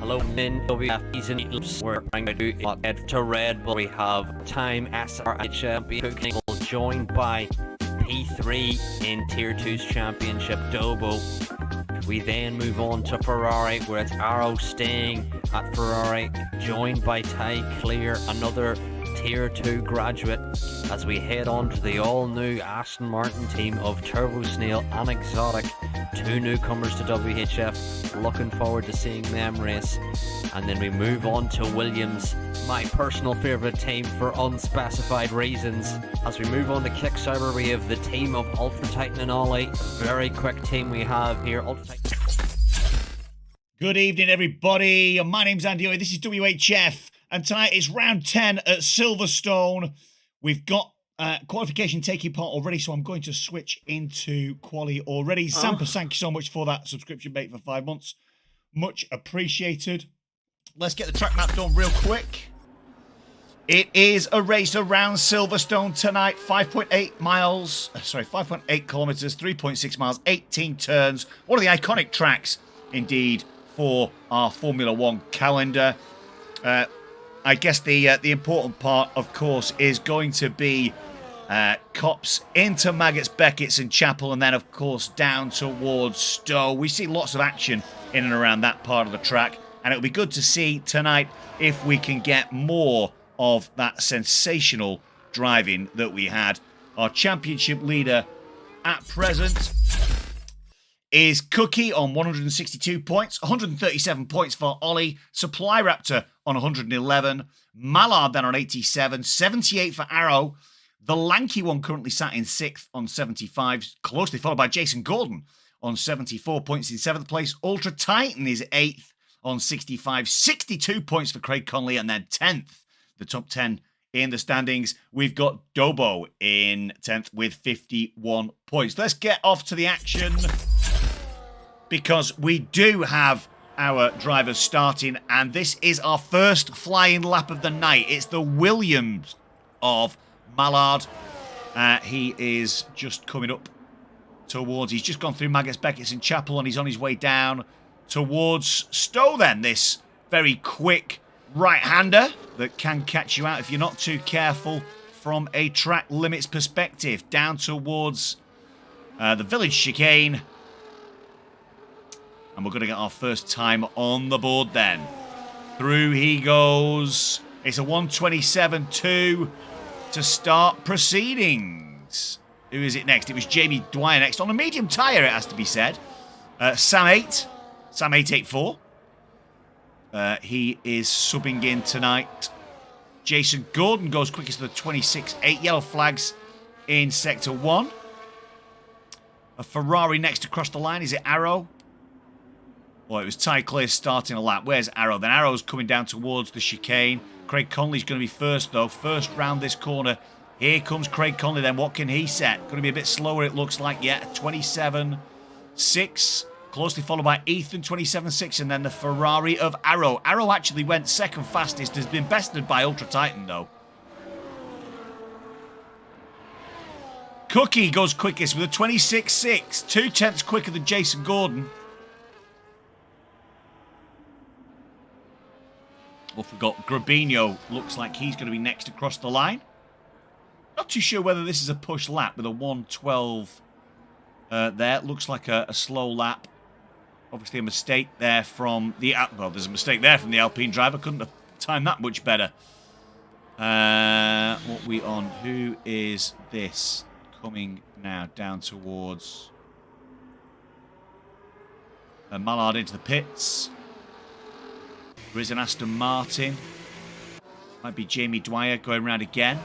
Hello, men. WFPs and Eagles. We're trying to do it to Red Bull. We have Time SRH champion joined by P3 in Tier 2's Championship Dobo. We then move on to Ferrari, where it's Arrow staying at Ferrari, joined by Ty Clear, another Tier 2 graduate, as we head on to the all-new Aston Martin team of Turbo Snail and Exotic, two newcomers to WHF. Looking forward to seeing them race. And then we move on to Williams, my personal favourite team for unspecified reasons. As we move on to Kickstarter, we have the team of Ultra Titan and Ollie. Very quick team we have here. Ultra Titan. Good evening, everybody. My name's Andy Oy. This is WHF. And tonight is round 10 at Silverstone. We've got qualification taking part already, so I'm going to switch into quali already. Sampras, thank you so much for that subscription, mate, for 5 months. Much appreciated. Let's get the track map done real quick. It is a race around Silverstone tonight. 5.8 miles, sorry, 5.8 kilometers, 3.6 miles, 18 turns. One of the iconic tracks, indeed, for our Formula One calendar. I guess the important part, of course, is going to be Copse into Maggots, Beckett's and Chapel, and then, of course, down towards Stowe. We see lots of action in and around that part of the track, and it'll be good to see tonight if we can get more of that sensational driving that we had. Our championship leader at present is Cookie on 162 points, 137 points for Ollie, Supply Raptor on 111, Mallard then on 87, 78 for Arrow, the lanky one currently sat in 6th on 75, closely followed by Jason Gordon on 74 points in 7th place. Ultra Titan is 8th on 65, 62 points for Craig Conley, and then 10th, the top 10 in the standings. We've got Dobo in 10th with 51 points. Let's get off to the action, because we do have our drivers starting, and this is our first flying lap of the night. It's the Williams of Mallard. He is just coming up towards, he's just gone through Maggots, Beckett's and Chapel, and he's on his way down towards Stowe then. This very quick right-hander that can catch you out if you're not too careful from a track limits perspective. Down towards the village chicane. And we're going to get our first time on the board then. Through he goes. It's a 1:27.2 to start proceedings. Who is it next? It was Jamie Dwyer next. On a medium tyre, it has to be said. Sam 884. He is subbing in tonight. Jason Gordon goes quickest to the 26.8. Yellow flags in Sector 1. A Ferrari next across the line. Is it Arrow? Well, it was Ty Clear starting a lap. Where's Arrow? Then Arrow's coming down towards the chicane. Craig Conley's going to be first, though. First round this corner. Here comes Craig Conley, then. What can he set? Going to be a bit slower, it looks like. Yeah, 27.6. Closely followed by Ethan, 27.6. And then the Ferrari of Arrow. Arrow actually went second fastest. Has been bested by Ultra Titan, though. Cookie goes quickest with a 26.6. 2 tenths quicker than Jason Gordon. Well, we got Grabino. Looks like he's going to be next across the line. Not too sure whether this is a push lap with a 1:12 there. Looks like a slow lap. Obviously a mistake there from the... Well, there's a mistake there from the Alpine driver. Couldn't have timed that much better. What we on? Who is this coming now down towards... Mallard into the pits. There is an Aston Martin. Might be Jamie Dwyer going round again.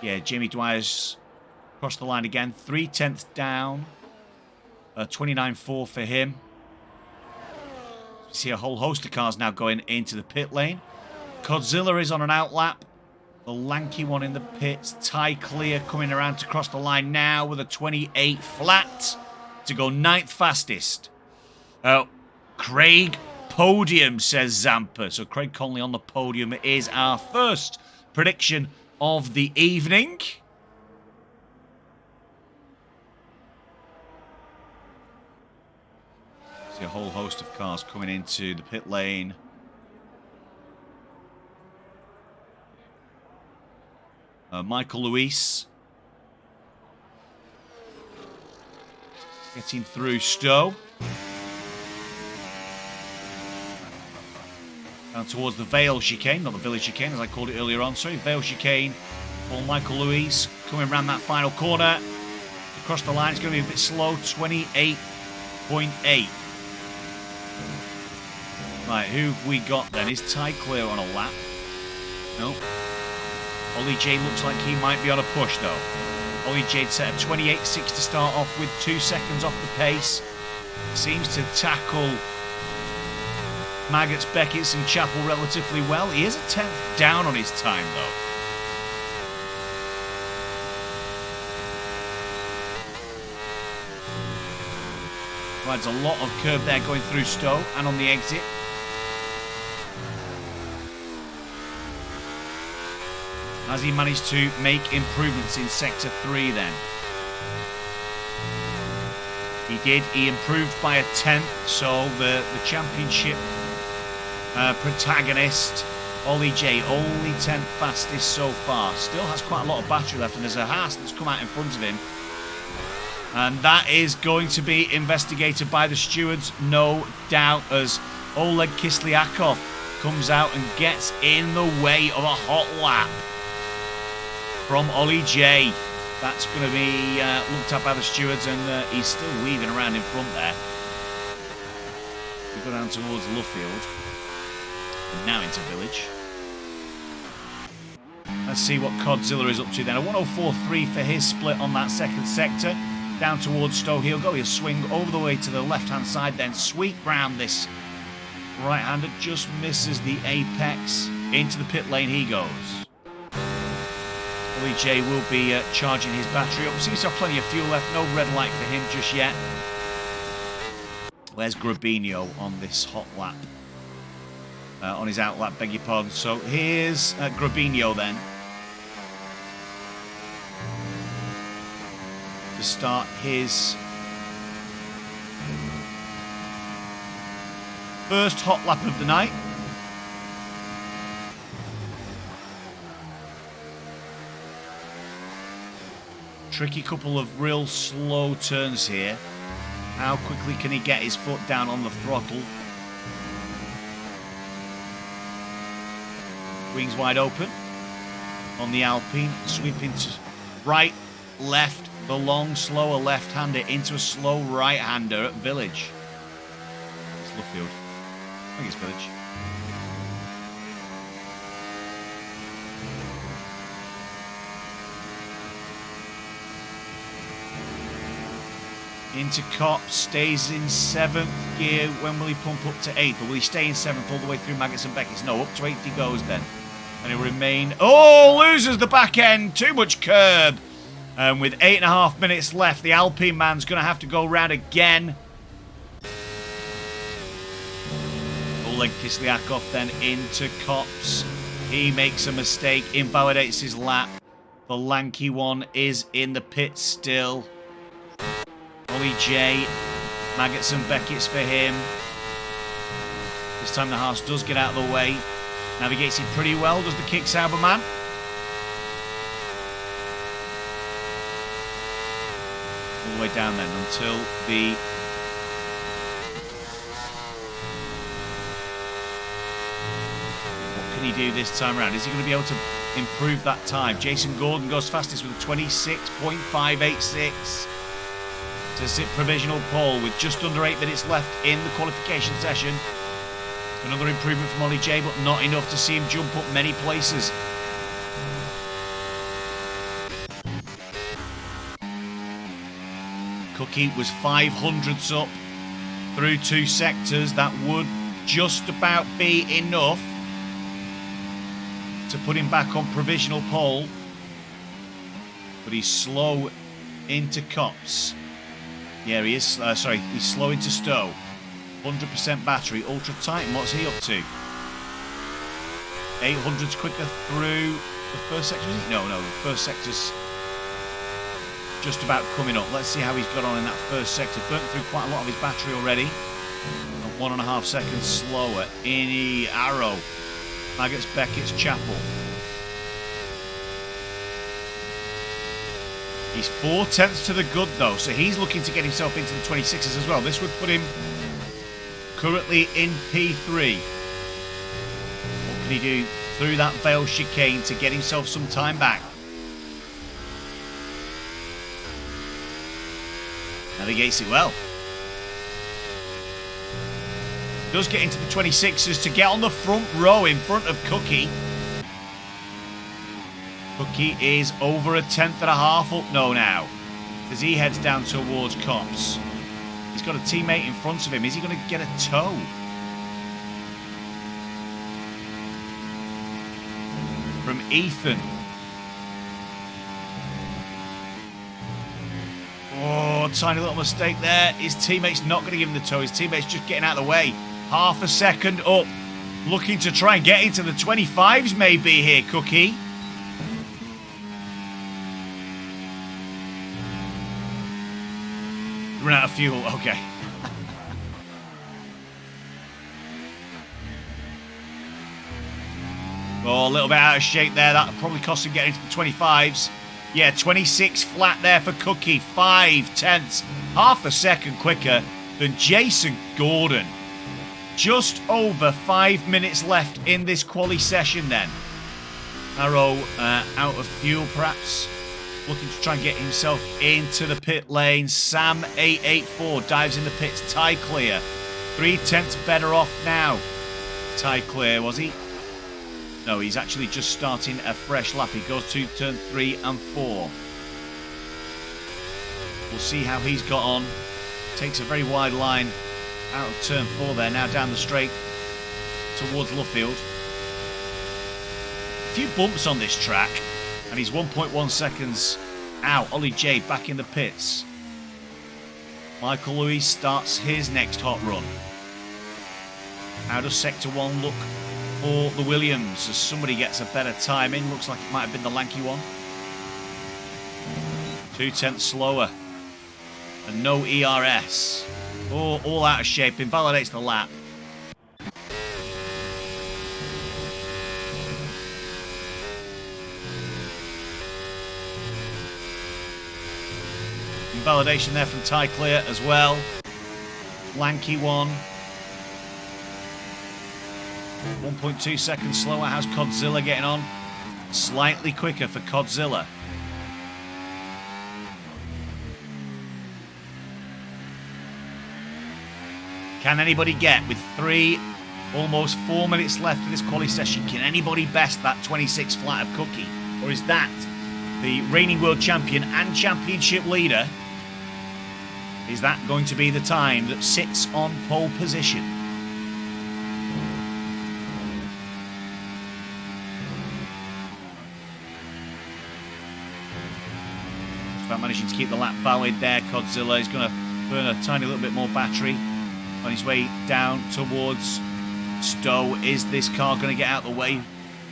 Yeah, Jamie Dwyer's crossed the line again. 3 tenths down. 29.4 for him. see a whole host of cars now going into the pit lane. Godzilla is on an outlap. The lanky one in the pits. Ty Clear coming around to cross the line now with a 28 flat to go 9th fastest. Craig podium, says Zampa. So Craig Conley on the podium is our first prediction of the evening. See a whole host of cars coming into the pit lane. Michael Luis getting through Stowe. Down towards the Vale chicane, not the Village chicane as I called it earlier on. Sorry, Vale chicane. For Michael Luis coming around that final corner. Across the line, it's going to be a bit slow. 28.8. Right, who have we got then? Is Ty Clear on a lap? No. Ollie J looks like he might be on a push though. Ollie J set a 28.6 to start off with, 2 seconds off the pace. Seems to tackle Maggots, Beckett and Chapel relatively well. He is a 10th down on his time though. Provides a lot of curb there going through Stowe and on the exit. Has he managed to make improvements in Sector 3 then? He did. He improved by a 10th, so the championship protagonist, Ollie J, only 10th fastest so far. Still has quite a lot of battery left, and there's a Haas that's come out in front of him. And that is going to be investigated by the stewards, no doubt, as Oleg Kislyakov comes out and gets in the way of a hot lap from Ollie J. That's going to be looked at by the stewards, and he's still weaving around in front there. We go down towards Luffield, and now into Village. Let's see what Godzilla is up to then. A 104.3 for his split on that second sector. Down towards Stowe he'll go. He'll swing over the way to the left-hand side, then sweep round this right-hander. Just misses the apex. Into the pit lane he goes. Ollie J will be charging his battery up. Seems to have plenty of fuel left. No red light for him just yet. Where's Grabinho on this hot lap? On his out lap, beg your pardon. So here's Grabinho then. To start his first hot lap of the night. Tricky couple of real slow turns here. How quickly can he get his foot down on the throttle? Wings wide open on the Alpine, sweeping to right, left, the long, slower left-hander into a slow right-hander at Village. It's Luffield. I think it's Village. Into Copse, stays in 7th gear. When will he pump up to 8th? Or will he stay in 7th all the way through Maggots and Beckett? No, up to 8th he goes then. And he'll remain... Oh, loses the back end. Too much curb. With 8.5 minutes left, the Alpine man's going to have to go round again. Oleg Kislyakov then into Copse. He makes a mistake, invalidates his lap. The lanky one is in the pit still. Ollie J, Maggots and Beckett's for him. This time the Haas does get out of the way. Navigates it pretty well, does the Kick Sauber man. All the way down then until the... What can he do this time around? Is he going to be able to improve that time? Jason Gordon goes fastest with a 26.586. To sit provisional pole with just under 8 minutes left in the qualification session. Another improvement from Ollie J, but not enough to see him jump up many places. Cookie was 500ths up through 2 sectors. That would just about be enough to put him back on provisional pole. But he's slow into Copse. Yeah, he is. Sorry, he's slow into Stowe. 100% battery, ultra tight. And what's he up to? 800's quicker through the first sector. No, the first sector's just about coming up. Let's see how he's got on in that first sector. Burnt through quite a lot of his battery already. And 1.5 seconds slower. Inny, Arrow, Maggots, Beckett's, Chapel. He's 4/10 to the good though, so he's looking to get himself into the 26s as well. This would put him currently in P3. What can he do through that Vale chicane to get himself some time back? Navigates it well. Does get into the 26s to get on the front row in front of Cookie. Cookie is over 1/10.5 up now as he heads down towards Copse. He's got a teammate in front of him. Is he going to get a toe? From Ethan. Oh, tiny little mistake there. His teammate's not going to give him the toe. His teammate's just getting out of the way. 1/2 second up. Looking to try and get into the 25s maybe here, Cookie. Run out of fuel, okay. Oh, a little bit out of shape there. That probably cost him getting into the 25s. Yeah, 26 flat there for Cookie. 5/10, 1/2 second quicker than Jason Gordon. Just over 5 minutes left in this quali session then. Arrow out of fuel perhaps. Looking to try and get himself into the pit lane. Sam 884 dives in the pits. Tie clear. 3/10 better off now. Tie clear, was he? No, he's actually just starting a fresh lap. He goes to turn 3 and 4. We'll see how he's got on. Takes a very wide line out of turn 4 there. Now down the straight towards Luffield. A few bumps on this track. And he's 1.1 seconds out. Ollie J back in the pits. Michael Lewis starts his next hot run. How does Sector 1 look for the Williams as somebody gets a better time in? Looks like it might have been the lanky one. 2/10 slower. And no ERS. Oh, all out of shape. Invalidates the lap. Validation there from Ty Clear as well. Lanky one. 1.2 seconds slower. How's Codzilla getting on? Slightly quicker for Codzilla. Can anybody get, with almost 4 minutes left in this quali session, can anybody best that 26 flat of Cookie? Or is that the reigning world champion and championship leader? Is that going to be the time that sits on pole position? Just about managing to keep the lap valid there. Codzilla is going to burn a tiny little bit more battery on his way down towards Stowe. Is this car going to get out of the way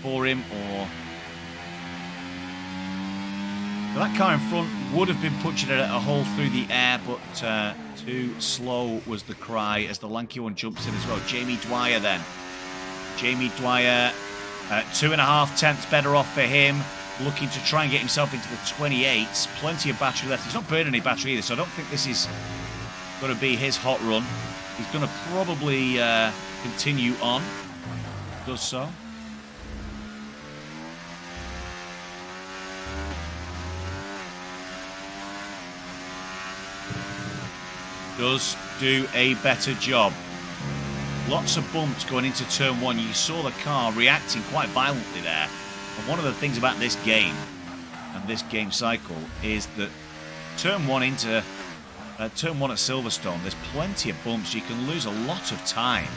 for him, or... Well, that car in front would have been punching it at a hole through the air, but too slow was the cry as the lanky one jumps in as well. Jamie Dwyer then. Jamie Dwyer, 2.5 better off for him. Looking to try and get himself into the 28s. Plenty of battery left. He's not burning any battery either, so I don't think this is going to be his hot run. He's going to probably continue on. Does so. Does do a better job. Lots of bumps going into turn 1. You saw the car reacting quite violently there. And one of the things about this game and this game cycle is that turn 1 at Silverstone, there's plenty of bumps. You can lose a lot of time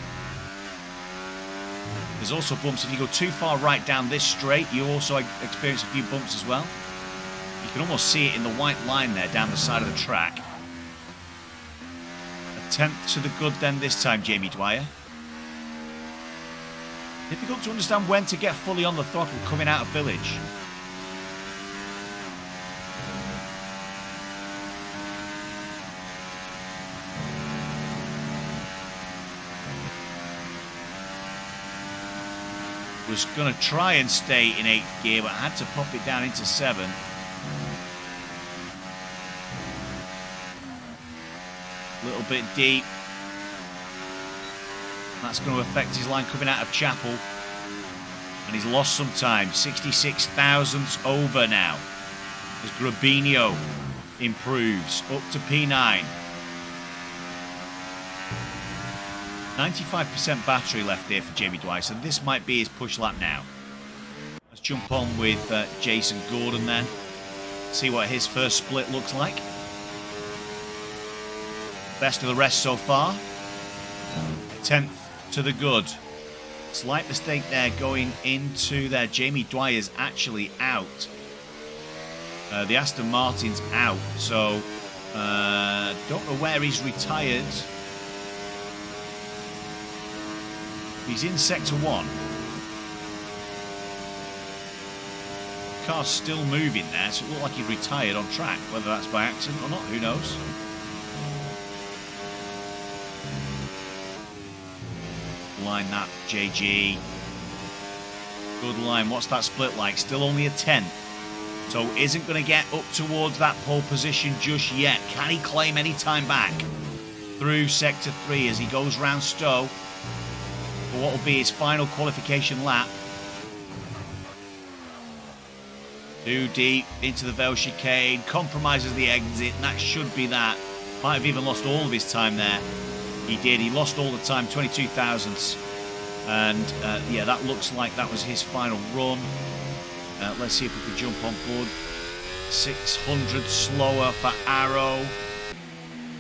There's also bumps. If you go too far right down this straight, you also experience a few bumps as well. You can almost see it in the white line there down the side of the track. A 10th to the good then this time, Jamie Dwyer. Difficult to understand when to get fully on the throttle coming out of Village. Was going to try and stay in 8th gear, but had to pop it down into 7th. A little bit deep. That's going to affect his line coming out of Chapel. And he's lost some time. 66 thousandths over now. As Grabinho improves up to P9. 95% battery left here for Jamie Dwyer, so this might be his push lap now. Let's jump on with Jason Gordon then. See what his first split looks like. Best of the rest so far. 10th to the good. Slight mistake there going into there. Jamie Dwyer's actually out. The Aston Martin's out, so don't know where he's retired. He's in Sector 1. Car's still moving there, so it looked like he retired on track. Whether that's by accident or not, who knows? Line that, JG. Good line. What's that split like? Still only a 10th. So isn't going to get up towards that pole position just yet. Can he claim any time back through Sector 3 as he goes round Stowe? For what will be his final qualification lap. Too deep into the Vale chicane, compromises the exit, and that should be that. Might have even lost all of his time there. He did, he lost all the time, 22 thousandths. And yeah, that looks like that was his final run. Let's see if we can jump on board. 600 slower for Arrow.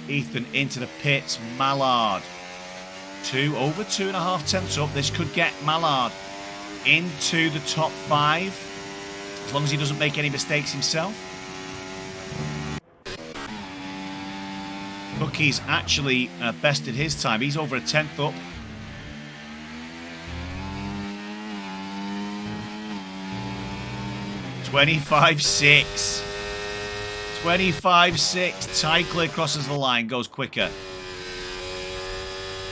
Ethan into the pits, Mallard. Over 2.5 tenths up. This could get Mallard into the top 5, as long as he doesn't make any mistakes himself. Cookie's actually bested his time. He's over a 10th up. $25.6. 25.6. Tycler crosses the line, goes quicker.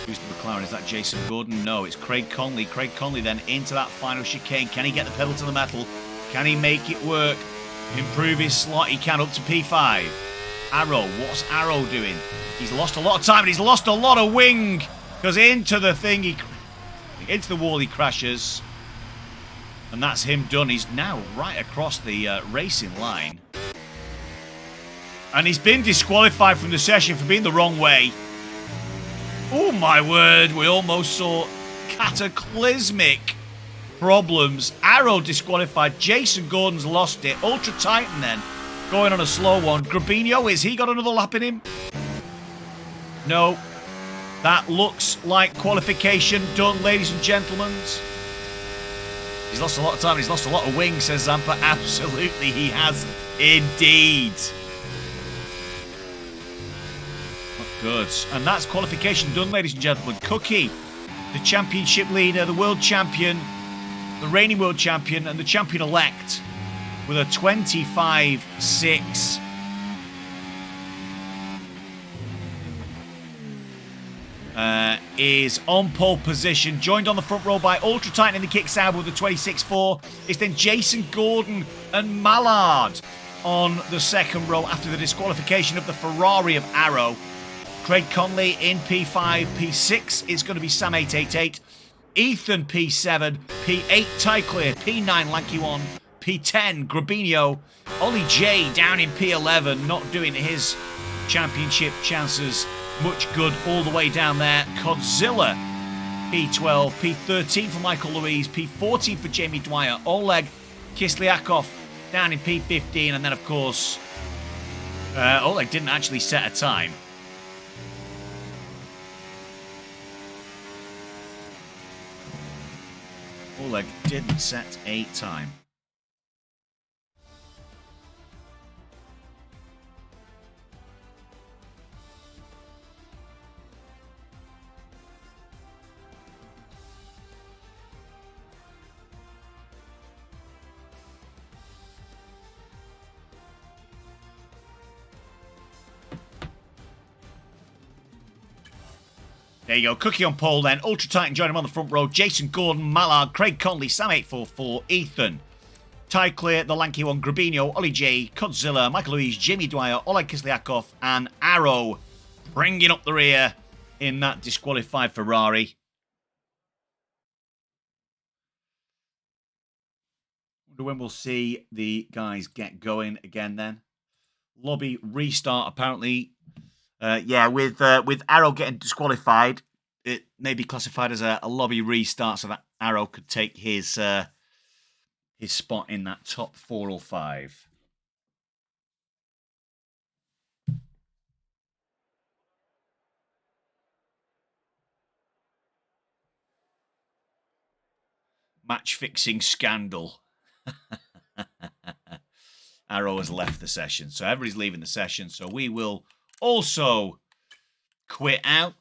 Who's the McLaren? Is that Jason Gordon? No, it's Craig Conley. Craig Conley then into that final chicane. Can he get the pedal to the metal? Can he make it work? Improve his slot? He can, up to P5. Arrow. What's Arrow doing? He's lost a lot of time and he's lost a lot of wing. Because into the thing, into the wall he crashes. And that's him done. He's now right across the racing line. And he's been disqualified from the session for being the wrong way. Oh my word, we almost saw cataclysmic problems. Arrow disqualified. Jason Gordon's lost it. Ultra Titan then going on a slow one. Grabinho, is he got another lap in him? No. That looks like qualification done, ladies and gentlemen. He's lost a lot of time. He's lost a lot of wing, says Zampa. Absolutely, he has indeed. Good. And that's qualification done, ladies and gentlemen. Cookie, the championship leader, the world champion, the reigning world champion, and the champion-elect with a 25.6. Is on pole position, joined on the front row by Ultra Titan in the kick out with a 26.4. It's then Jason Gordon and Mallard on the second row after the disqualification of the Ferrari of Arrow. Craig Conley in P5, P6 is going to be Sam 888. Ethan P7, P8 Tyclear, P9 Lanky One, P10 Grabinho. Ollie J down in P11, not doing his championship chances much good all the way down there. Godzilla P12, P13 for Michael Louise, P14 for Jamie Dwyer. Oleg Kislyakov down in P15, and then of course Oleg didn't actually set a time. Oleg didn't set a time. There you go. Cookie on pole then. Ultra Titan join him on the front row. Jason Gordon, Mallard, Craig Conley, Sam844, Ethan. Ty Clear, the lanky one, Grabino, Ollie J, Codzilla, Michael Louise, Jamie Dwyer, Oleg Kislyakov, and Arrow bringing up the rear in that disqualified Ferrari. Wonder when we'll see the guys get going again then. Lobby restart apparently. With Arrow getting disqualified, it may be classified as a lobby restart so that Arrow could take his spot in that top 4 or 5. Match fixing scandal. Arrow has left the session, so everybody's leaving the session. So we will also quit out,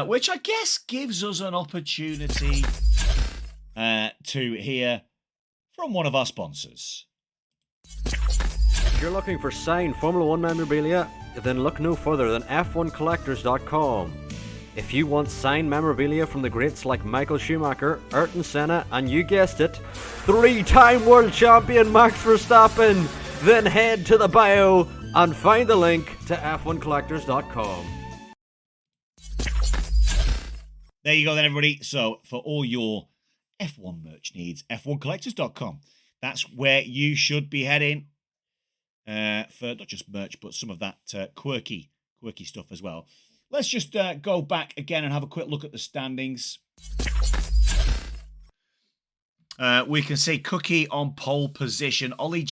which I guess gives us an opportunity to hear from one of our sponsors. If you're looking for signed Formula 1 memorabilia, then look no further than F1Collectors.com. If you want signed memorabilia from the greats like Michael Schumacher, Ayrton Senna, and you guessed it, 3-time world champion Max Verstappen, then head to the bio and find the link to F1Collectors.com. There you go then, everybody. So for all your F1 merch needs, F1Collectors.com. That's where you should be heading for not just merch, but some of that quirky stuff as well. Let's just go back again and have a quick look at the standings. We can see Cookie on pole position. Ollie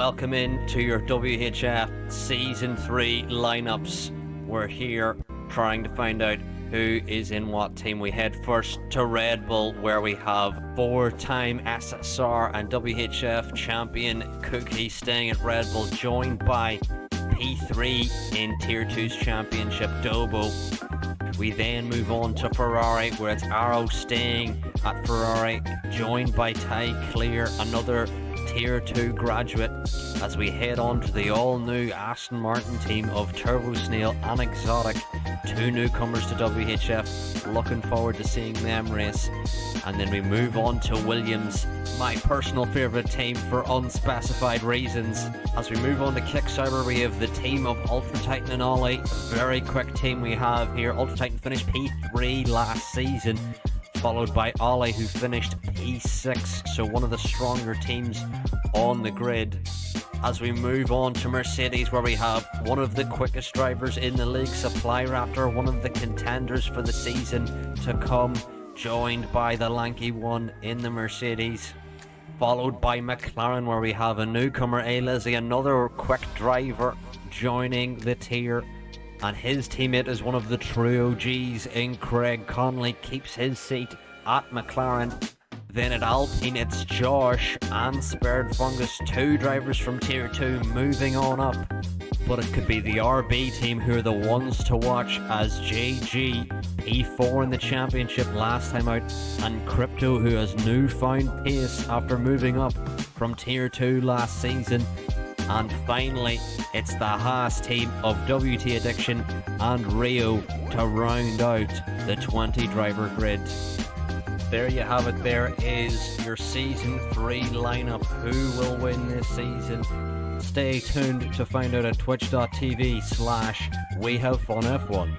welcome in to your WHF Season 3 lineups. We're here trying to find out who is in what team. We head first to Red Bull, where we have four-time SSR and WHF champion Cookie staying at Red Bull, joined by P3 in Tier 2's championship, Dobo. We then move on to Ferrari, where it's Arrow staying at Ferrari, joined by Ty Clear, another Tier 2 graduate, as we head on to the all-new Aston Martin team of Turbo Snail and Exotic, two newcomers to WHF. Looking forward to seeing them race. And then we move on to Williams, my personal favourite team for unspecified reasons. As we move on to Kickstarter, we have the team of Ultra Titan and Ollie. Very quick team we have here. Ultra Titan finished P3 last season, followed by Ollie, who finished P6, so one of the stronger teams on the grid. As we move on to Mercedes, where we have one of the quickest drivers in the league, Supply Raptor, one of the contenders for the season to come, joined by the lanky one in the Mercedes. Followed by McLaren, where we have a newcomer, A-Lizzy, another quick driver joining the tier. And his teammate is one of the true OGs in Craig Conley, keeps his seat at McLaren. Then at Alpine, it's Josh and Spared Fungus, two drivers from Tier 2 moving on up. But it could be the RB team who are the ones to watch, as JG, P4 in the championship last time out, and Crypto, who has newfound pace after moving up from Tier 2 last season. And finally, it's the Haas team of WT Addiction and Rio to round out the 20 driver grid. There you have it. There is your Season 3 lineup. Who will win this season? Stay tuned to find out at twitch.tv/WeHaveFunF1.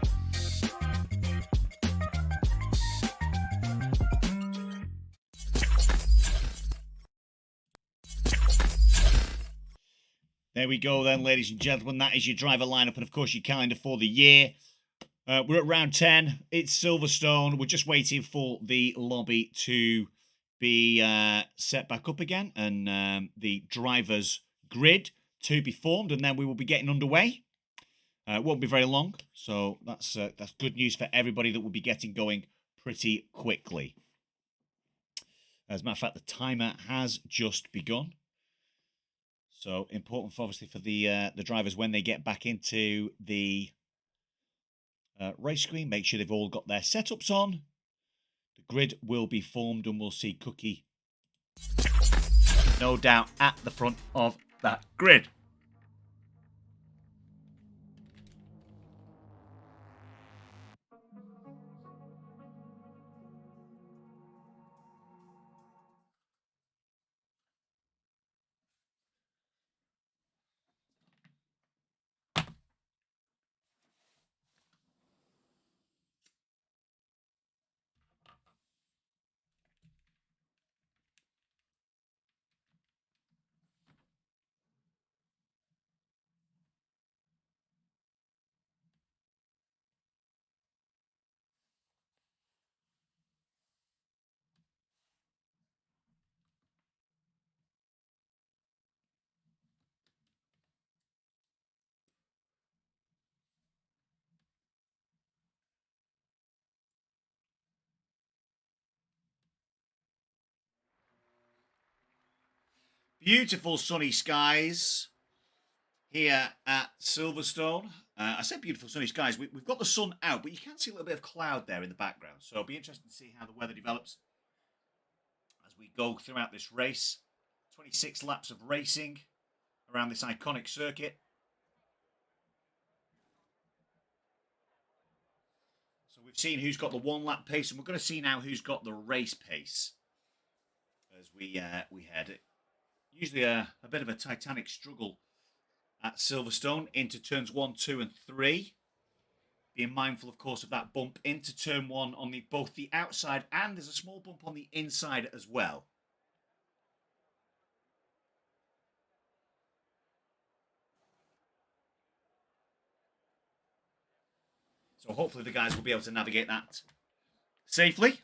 There we go then, ladies and gentlemen. That is your driver lineup and, of course, your calendar for the year. We're at round 10. It's Silverstone. We're just waiting for the lobby to be set back up again and the driver's grid to be formed, and then we will be getting underway. It won't be very long, so that's good news for everybody that will be getting going pretty quickly. As a matter of fact, the timer has just begun. So important, obviously, for the drivers when they get back into the race screen. Make sure they've all got their setups on. The grid will be formed, and we'll see Cookie, no doubt, at the front of that grid. Beautiful sunny skies here at Silverstone. I said beautiful sunny skies. We've got the sun out, but you can see a little bit of cloud there in the background. So it'll be interesting to see how the weather develops as we go throughout this race. 26 laps of racing around this iconic circuit. So we've seen who's got the one-lap pace, and we're going to see now who's got the race pace as we head. Usually a bit of a titanic struggle at Silverstone into turns 1, 2 and 3. Being mindful, of course, of that bump into turn 1 on both the outside, and there's a small bump on the inside as well. So hopefully the guys will be able to navigate that safely,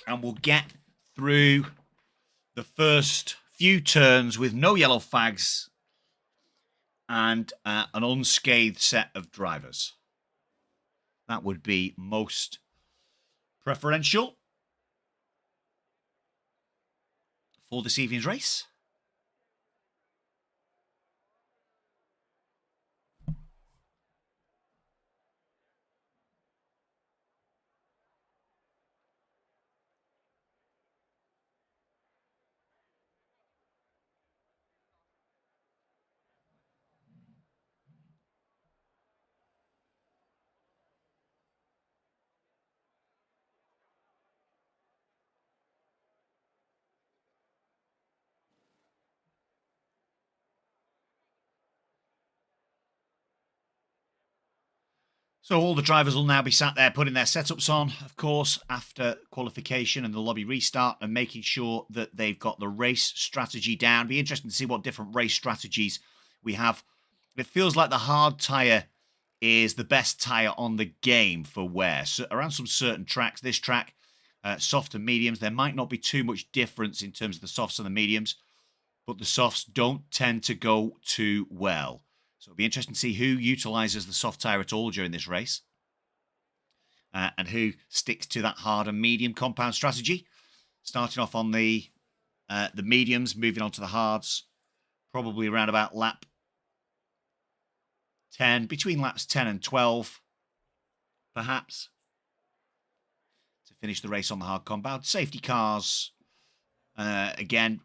and we'll get through the first few turns with no yellow flags and an unscathed set of drivers. That would be most preferential for this evening's race. So all the drivers will now be sat there putting their setups on, of course, after qualification and the lobby restart, and making sure that they've got the race strategy down. Be interesting to see what different race strategies we have. It feels like the hard tyre is the best tyre on the game for wear. So around some certain tracks, this track, soft and mediums, there might not be too much difference in terms of the softs and the mediums, but the softs don't tend to go too well. So it'll be interesting to see who utilises the soft tyre at all during this race. And who sticks to that hard and medium compound strategy. Starting off on the mediums, moving on to the hards. Probably around about lap 10, between laps 10 and 12, perhaps. To finish the race on the hard compound. Safety cars, again,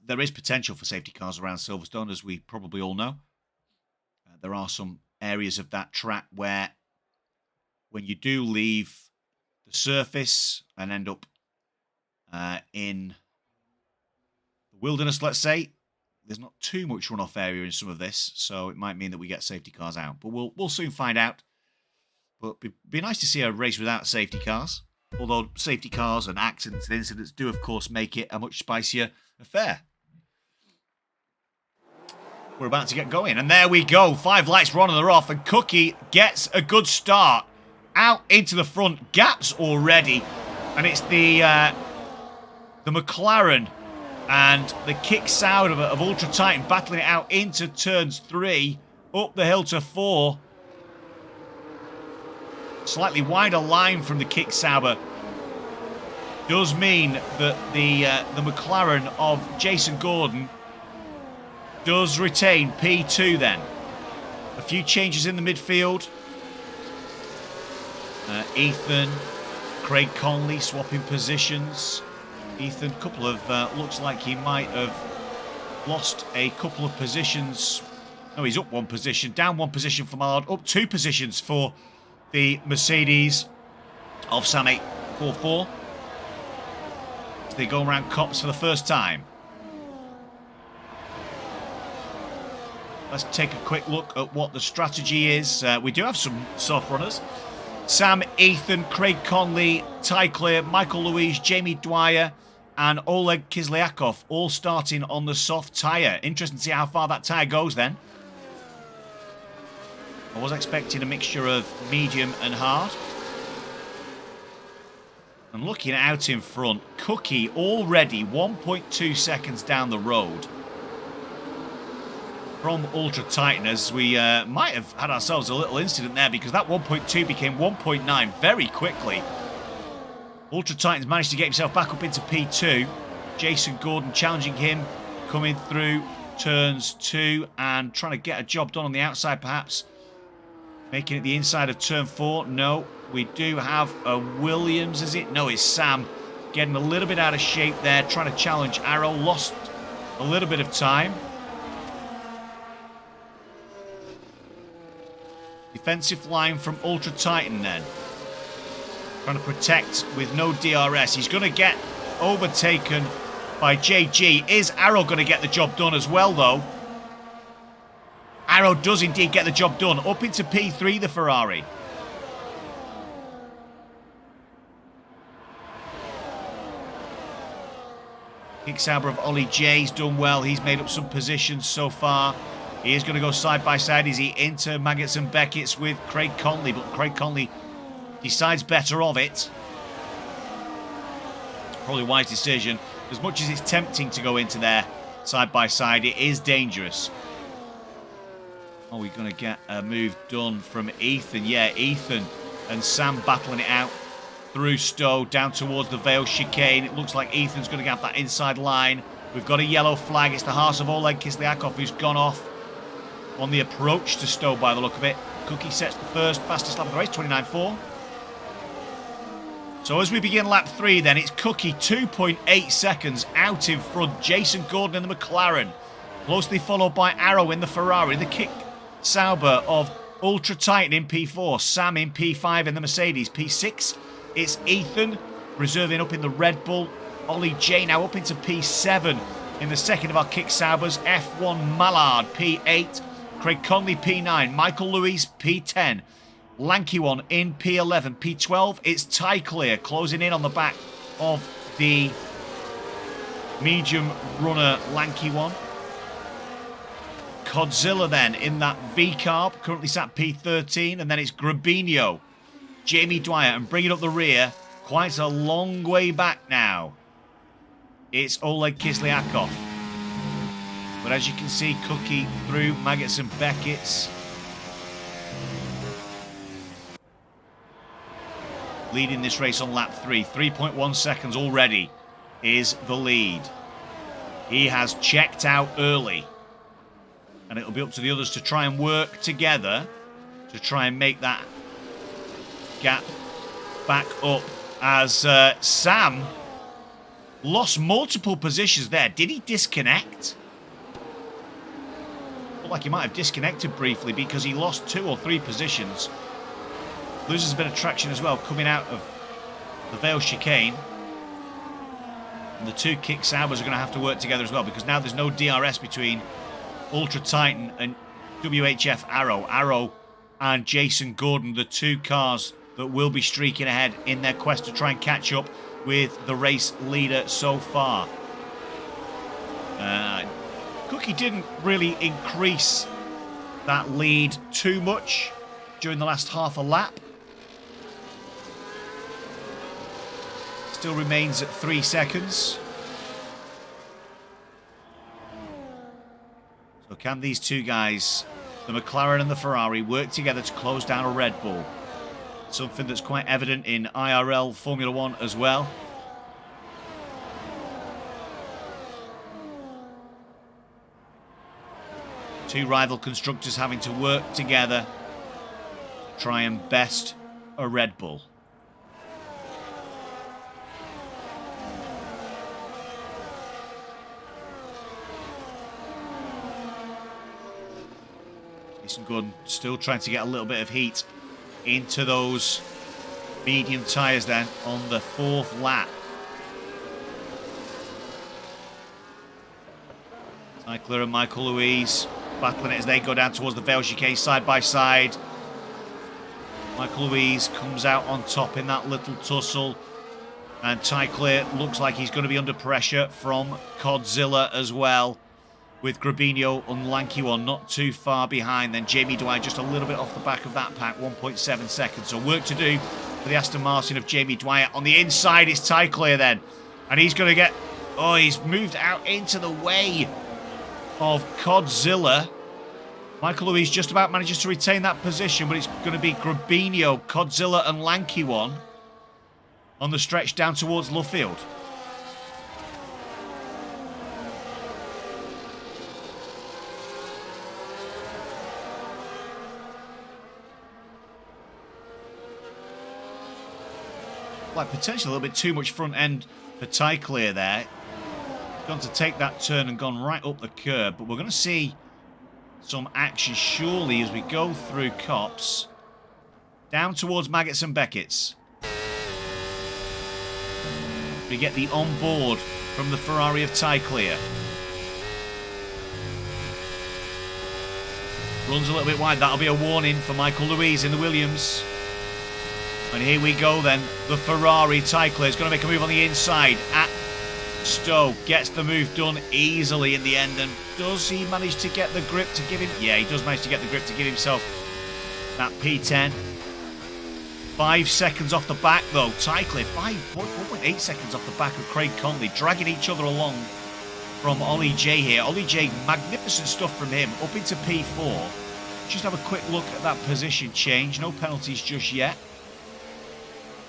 there is potential for safety cars around Silverstone, as we probably all know. There are some areas of that track where when you do leave the surface and end up in the wilderness, let's say, there's not too much runoff area in some of this, so it might mean that we get safety cars out. But we'll soon find out. But it'd be nice to see a race without safety cars, although safety cars and accidents and incidents do, of course, make it a much spicier affair. We're about to get going, and there we go. 5 lights were on and they're off, and Cookie gets a good start out into the front. Gaps already, and it's the McLaren and the Kick Sauber of Ultra Titan battling it out into turns 3, up the hill to 4. Slightly wider line from the Kick Sauber does mean that the McLaren of Jason Gordon does retain P2 then. A few changes in the midfield. Ethan, Craig Conley swapping positions. Ethan, couple of, looks like he might have lost a couple of positions. No, he's up 1 position, down 1 position for Mard, up 2 positions for the Mercedes of Sam 844. So they go around Cops for the first time. Let's take a quick look at what the strategy is. We do have some soft runners. Sam, Ethan, Craig Conley, Ty Clear, Michael Louise, Jamie Dwyer, and Oleg Kislyak all starting on the soft tyre. Interesting to see how far that tyre goes then. I was expecting a mixture of medium and hard. And looking out in front, Cookie already 1.2 seconds down the road from Ultra Titan, as we might have had ourselves a little incident there, because that 1.2 became 1.9 very quickly. Ultra Titan's managed to get himself back up into P2. Jason Gordon challenging him, coming through turns 2 and trying to get a job done on the outside perhaps. Making it the inside of turn 4. No, we do have a Williams, is it? No, it's Sam. Getting a little bit out of shape there, trying to challenge Arrow. Lost a little bit of time. Defensive line from Ultra Titan then. Trying to protect with no DRS. He's going to get overtaken by JG. Is Arrow going to get the job done as well, though? Arrow does indeed get the job done. Up into P3, the Ferrari. Kick Sauber of Ollie J's done well. He's made up some positions so far. He is going to go side by side. Is he into Maggots and Beckett's with Craig Conley? But Craig Conley decides better of it. Probably a wise decision. As much as it's tempting to go into there side by side, it is dangerous. Are we going to get a move done from Ethan? Yeah, Ethan and Sam battling it out through Stowe down towards the Vale chicane. It looks like Ethan's going to get that inside line. We've got a yellow flag. It's the horse of Oleg Kislyakov who's gone off on the approach to Stowe by the look of it. Cookie sets the first fastest lap of the race, 29.4. So as we begin lap 3 then, it's Cookie 2.8 seconds out in front. Jason Gordon in the McLaren. Closely followed by Arrow in the Ferrari. The kick Sauber of Ultra Titan in P4. Sam in P5 in the Mercedes. P6, it's Ethan reserving up in the Red Bull. Ollie J now up into P7 in the second of our kick Saubers. F1 Mallard P8. Craig Conley P9. Michael Louise P10. Lanky One in P11. P12, it's Ty Clear closing in on the back of the medium runner Lanky One. Codzilla then in that V-Carb, currently sat P13, and then it's Grabinho, Jamie Dwyer, and bringing up the rear, quite a long way back now, it's Oleg Kislyakov. But as you can see, Cookie through Maggots and Beckett's. Leading this race on lap 3, 3.1 seconds already is the lead. He has checked out early. And it'll be up to the others to try and work together to try and make that gap back up as Sam lost multiple positions there. Did he disconnect? Looked like he might have disconnected briefly because he lost 2 or 3 positions. Loses a bit of traction as well coming out of the Vale chicane. And the 2 kick Saubers are going to have to work together as well because now there's no DRS between Ultra Titan and WHF Arrow. Arrow and Jason Gordon, the 2 cars that will be streaking ahead in their quest to try and catch up with the race leader so far. Cookie didn't really increase that lead too much during the last half a lap. Still remains at 3 seconds. So can these 2 guys, the McLaren and the Ferrari, work together to close down a Red Bull? Something that's quite evident in IRL Formula 1 as well. Two rival constructors having to work together to try and best a Red Bull. Jason Gordon still trying to get a little bit of heat into those medium tyres then on the 4th lap. Cycler and Michael Louise battling it as they go down towards the Vale chicane side by side. Michael Louise comes out on top in that little tussle. And Ty Clear looks like he's going to be under pressure from Codzilla as well. With Grabinho and Lanky One not too far behind. Then Jamie Dwyer just a little bit off the back of that pack, 1.7 seconds. So work to do for the Aston Martin of Jamie Dwyer. On the inside is Ty Clear then. And he's going to get... Oh, he's moved out into the way of Codzilla. Michael Louise just about manages to retain that position, but it's going to be Grabinho, Codzilla and Lanky One on the stretch down towards Luffield. Like potentially a little bit too much front end for Ty Clear there. Gone to take that turn and gone right up the curb, but we're going to see some action surely as we go through Copse down towards Maggots and Beckett's. We get the on-board from the Ferrari of Ty Clear. Runs a little bit wide. That'll be a warning for Michael Louise in the Williams. And here we go then. The Ferrari Ty Clear is going to make a move on the inside at Stowe. Gets the move done easily in the end. And does he manage to get the grip to give him... Yeah, he does manage to get the grip to give himself that P10. 5 seconds off the back though. Ty Clear, 1.8 seconds off the back of Craig Conley. Dragging each other along from Ollie J here. Ollie J, magnificent stuff from him. Up into P4. just have a quick look at that position change. No penalties just yet.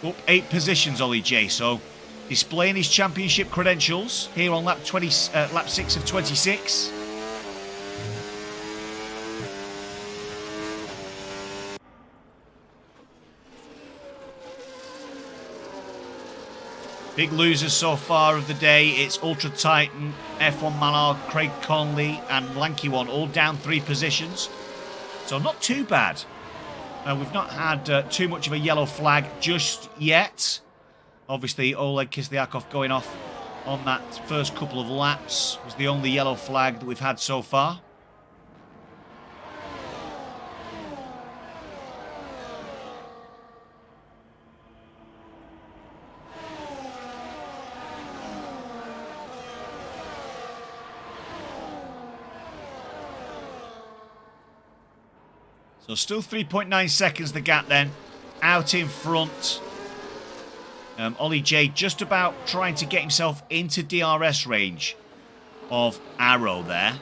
Up 8 positions, Ollie J. So displaying his championship credentials here on lap 6 of 26. Big losers so far of the day. It's Ultra Titan, F1 Mallard, Craig Conley and Lanky One all down 3 positions. So not too bad. We've not had too much of a yellow flag just yet. Obviously, Oleg Kislyakov going off on that first couple of laps was the only yellow flag that we've had so far. So still 3.9 seconds the gap then. Out in front. Ollie J just about trying to get himself into DRS range of Arrow there.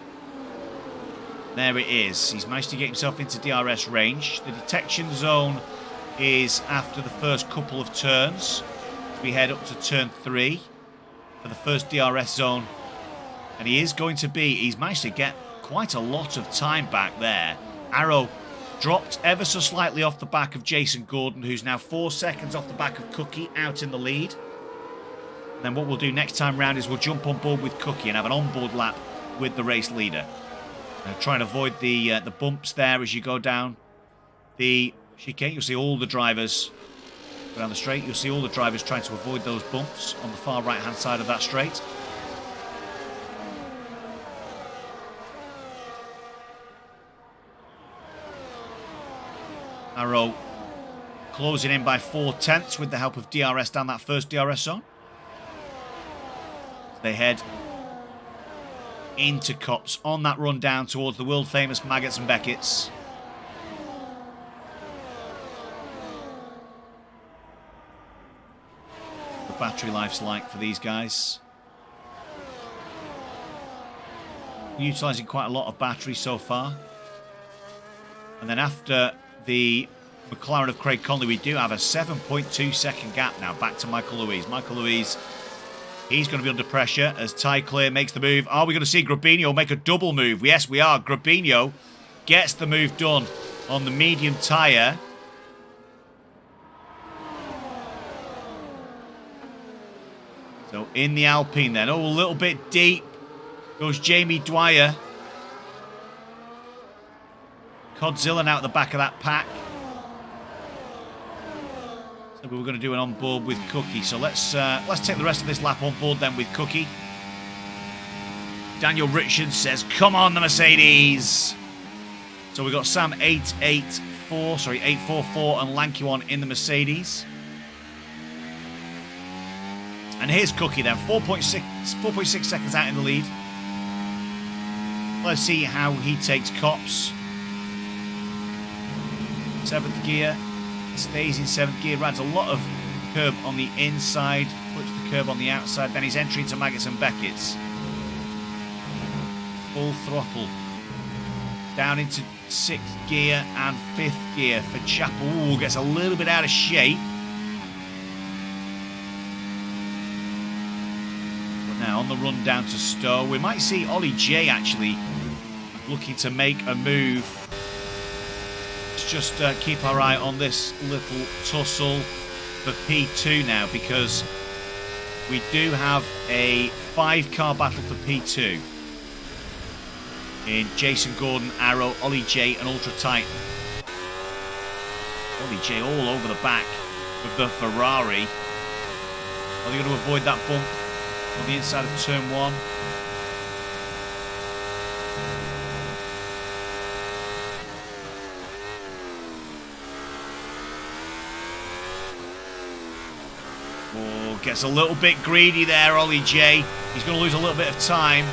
There it is. He's managed to get himself into DRS range. The detection zone is after the first couple of turns. We head up to turn 3 for the first DRS zone. And he's managed to get quite a lot of time back there. Arrow dropped ever so slightly off the back of Jason Gordon, who's now 4 seconds off the back of Cookie, out in the lead. And then what we'll do next time round is we'll jump on board with Cookie and have an onboard lap with the race leader. Try and avoid the bumps there as you go down the chicane. You'll see all the drivers go down the straight. You'll see all the drivers trying to avoid those bumps on the far right-hand side of that straight. Arrow closing in by 4/10 with the help of DRS down that first DRS zone. They head into Copse on that run down towards the world famous Maggots and Beckett's. The battery life's like for these guys. Utilising quite a lot of battery so far. And then after the McLaren of Craig Conley, we do have a 7.2 second gap now back to Michael Louise. Michael Louise, he's going to be under pressure as Ty Clear makes the move. Are we going to see Grabinho make a double move? Yes, we are. Grabinho gets the move done on the medium tyre. So in the Alpine then. Oh, a little bit deep goes Jamie Dwyer. Codzilla now at the back of that pack. So we were going to do an on board with Cookie. So let's take the rest of this lap on board then with Cookie. Daniel Richards says, "Come on, the Mercedes." So we've got Sam 844 and Lanky One in the Mercedes. And here's Cookie then, 4.6 seconds out in the lead. Let's see how he takes Copse. 7th gear, stays in 7th gear, rides a lot of curb on the inside, puts the curb on the outside, then he's entry into Maggots and Beckett's. Full throttle. Down into 6th gear and 5th gear for Chapel. Ooh, gets a little bit out of shape. But now on the run down to Stowe, we might see Ollie J actually looking to make a move. Just keep our eye on this little tussle for P2 now, because we do have a 5-car battle for P2 in Jason Gordon, Arrow, Ollie J and Ultra Titan. Ollie J all over the back with the Ferrari. Are they going to avoid that bump on the inside of turn 1? Gets a little bit greedy there, Ollie J. He's going to lose a little bit of time.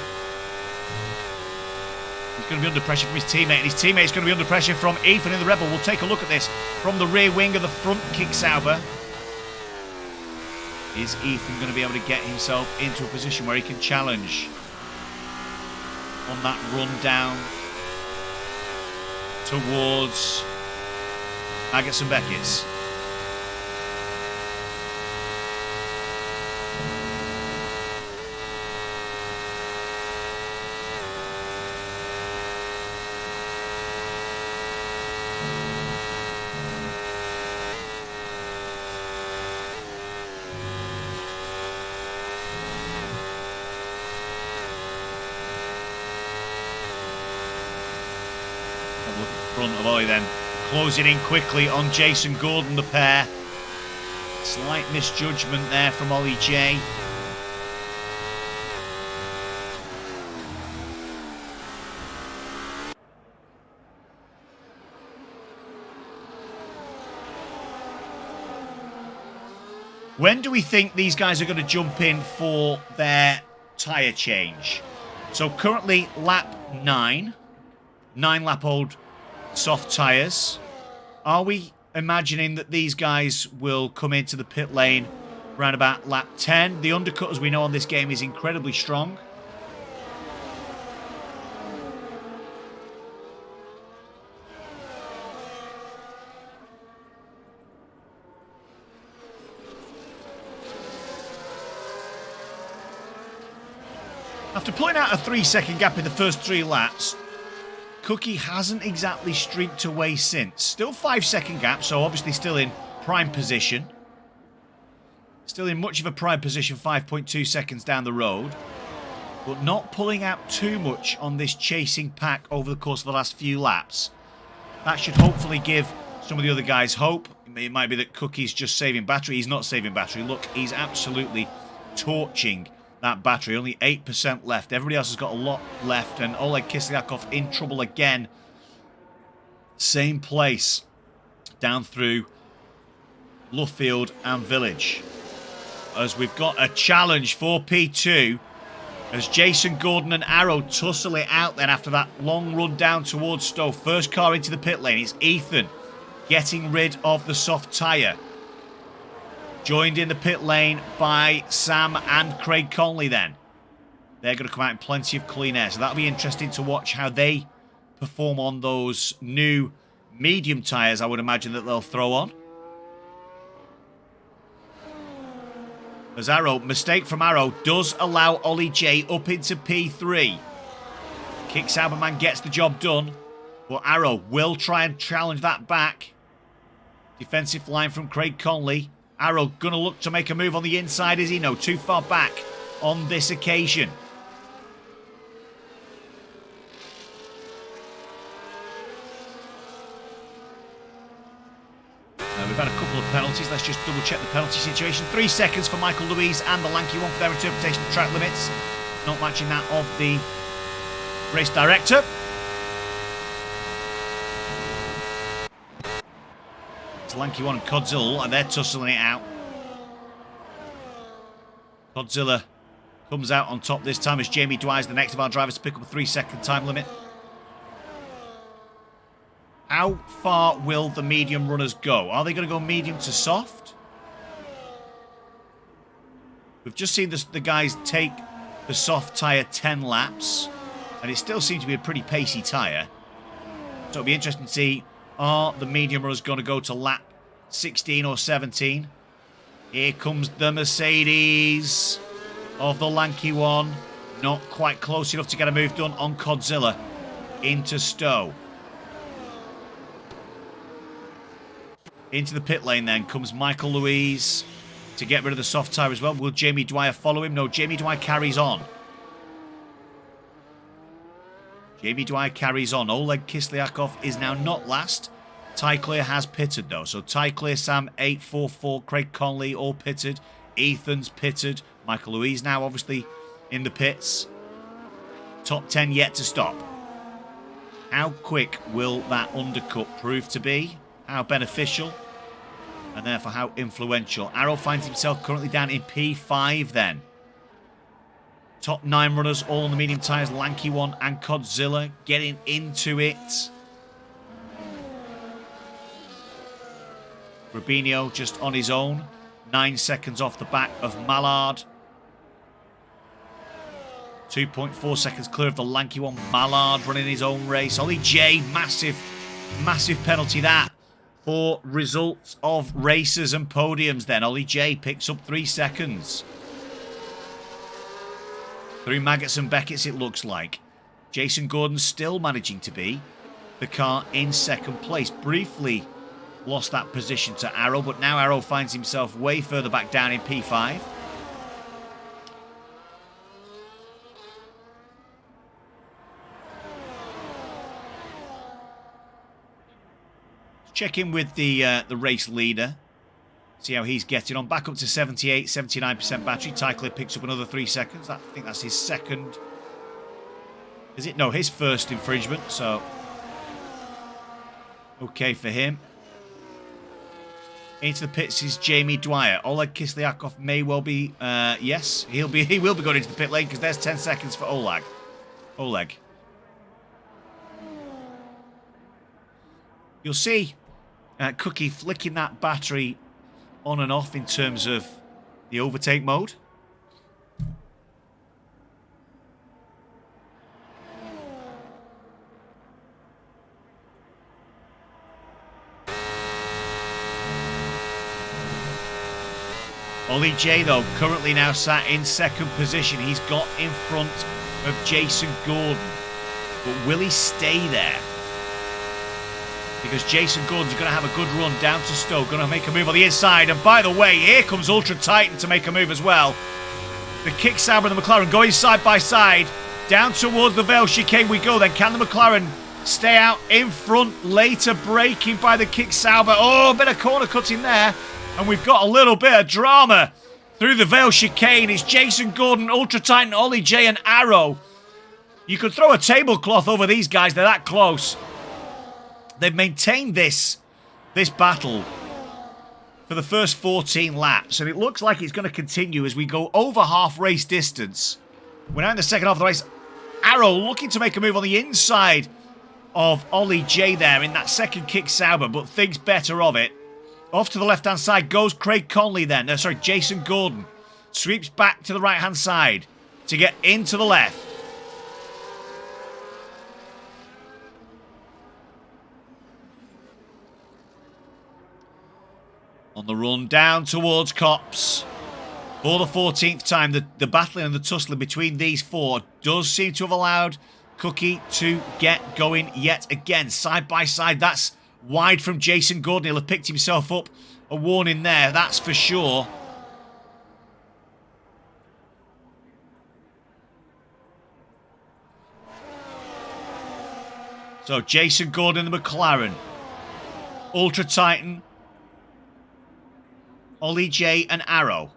He's going to be under pressure from his teammate, and his teammate's going to be under pressure from Ethan in the Rebel. We'll take a look at this from the rear wing of the front Kick-Sauber. Is Ethan going to be able to get himself into a position where he can challenge on that run down towards Agates and Beckett's. Front of Ollie then, closing in quickly on Jason Gordon, the pair. Slight misjudgment there from Ollie J. When do we think these guys are going to jump in for their tyre change? So currently lap 9 lap old soft tyres. Are we imagining that these guys will come into the pit lane around about lap 10? The undercut, as we know on this game, is incredibly strong. After pulling out a 3-second gap in the first 3 laps, Cookie hasn't exactly streaked away since. Still 5-second gap, so obviously still in prime position. Still in much of a prime position, 5.2 seconds down the road. But not pulling out too much on this chasing pack over the course of the last few laps. That should hopefully give some of the other guys hope. It might be that Cookie's just saving battery. He's not saving battery. Look, he's absolutely torching that battery. Only 8% left. Everybody else has got a lot left. And Oleg Kislyakov in trouble again. Same place. Down through Luffield and Village. As we've got a challenge for P2. As Jason Gordon and Arrow tussle it out then after that long run down towards Stowe. First car into the pit lane. It's Ethan getting rid of the soft tyre. Joined in the pit lane by Sam and Craig Conley then. They're going to come out in plenty of clean air. So that'll be interesting to watch how they perform on those new medium tyres, I would imagine, that they'll throw on. As Arrow, mistake from Arrow, does allow Ollie J up into P3. Kick Sauberman gets the job done. But Arrow will try and challenge that back. Defensive line from Craig Conley. Arrow going to look to make a move on the inside, is he? No, too far back on this occasion. We've had a couple of penalties. Let's just double check the penalty situation. 3 seconds for Michael Louise and the lanky one for their interpretation of track limits. Not matching that of the race director. It's Lanky One and Codzilla, and they're tussling it out. Codzilla comes out on top this time as Jamie Dwyer's the next of our drivers to pick up a 3-second time limit. How far will the medium runners go? Are they going to go medium to soft? We've just seen the guys take the soft tyre 10 laps, and it still seems to be a pretty pacey tyre. So it'll be interesting to see, are the medium runners going to go to lap 16 or 17? Here comes the Mercedes of the Lanky One. Not quite close enough to get a move done on Codzilla into Stowe. Into the pit lane then comes Michael Louise to get rid of the soft tyre as well. Will Jamie Dwyer follow him? No, Jamie Dwyer carries on. Jamie Dwyer carries on. Oleg Kislyakov is now not last. Ty Clear has pitted though. So Ty Clear, Sam, 844, Craig Conley all pitted. Ethan's pitted. Michael Louise now obviously in the pits. Top 10 yet to stop. How quick will that undercut prove to be? How beneficial? And therefore how influential? Arrow finds himself currently down in P5 then. Top 9 runners, all on the medium tyres. Lanky One and Codzilla getting into it. Rubinho just on his own. 9 seconds off the back of Mallard. 2.4 seconds clear of the Lanky One. Mallard running his own race. Ollie J, massive massive penalty that for results of races and podiums then. Ollie J picks up 3 seconds. Through Maggots and Beckett's it looks like. Jason Gordon still managing to be the car in second place. Briefly lost that position to Arrow, but now Arrow finds himself way further back down in P5. Check in with the race leader. See how he's getting on. Back up to 78, 79% battery. Tyclid picks up another 3 seconds. I think that's his second. Is it? No, his first infringement. So, okay for him. Into the pits is Jamie Dwyer. Oleg Kislyak may well be. Yes, he will be going into the pit lane because there's 10 seconds for Oleg. You'll see Cookie flicking that battery on and off in terms of the overtake mode. Ollie J, though, currently now sat in second position. He's got in front of Jason Gordon. But will he stay there? Because Jason Gordon's going to have a good run down to Stowe. Going to make a move on the inside. And by the way, here comes Ultra Titan to make a move as well. The Kick Sauber and the McLaren going side by side. Down towards the Vale chicane we go then. Can the McLaren stay out in front? Later braking by the Kick Sauber. Oh, a bit of corner cutting there. And we've got a little bit of drama through the Vale chicane. It's Jason Gordon, Ultra Titan, Ollie J and Arrow. You could throw a tablecloth over these guys. They're that close. They've maintained this battle for the first 14 laps. And it looks like it's going to continue as we go over half race distance. We're now in the second half of the race. Arrow looking to make a move on the inside of Ollie J there in that second Kick Sauber, but thinks better of it. Off to the left-hand side goes Craig Conley then. No, sorry, Jason Gordon. Sweeps back to the right-hand side to get into the left. On the run down towards Copse. For the 14th time, the battling and the tussling between these four does seem to have allowed Cookie to get going yet again. Side by side, that's wide from Jason Gordon. He'll have picked himself up a warning there, that's for sure. So Jason Gordon, the McLaren. Ultra Titan. Ollie J and Arrow.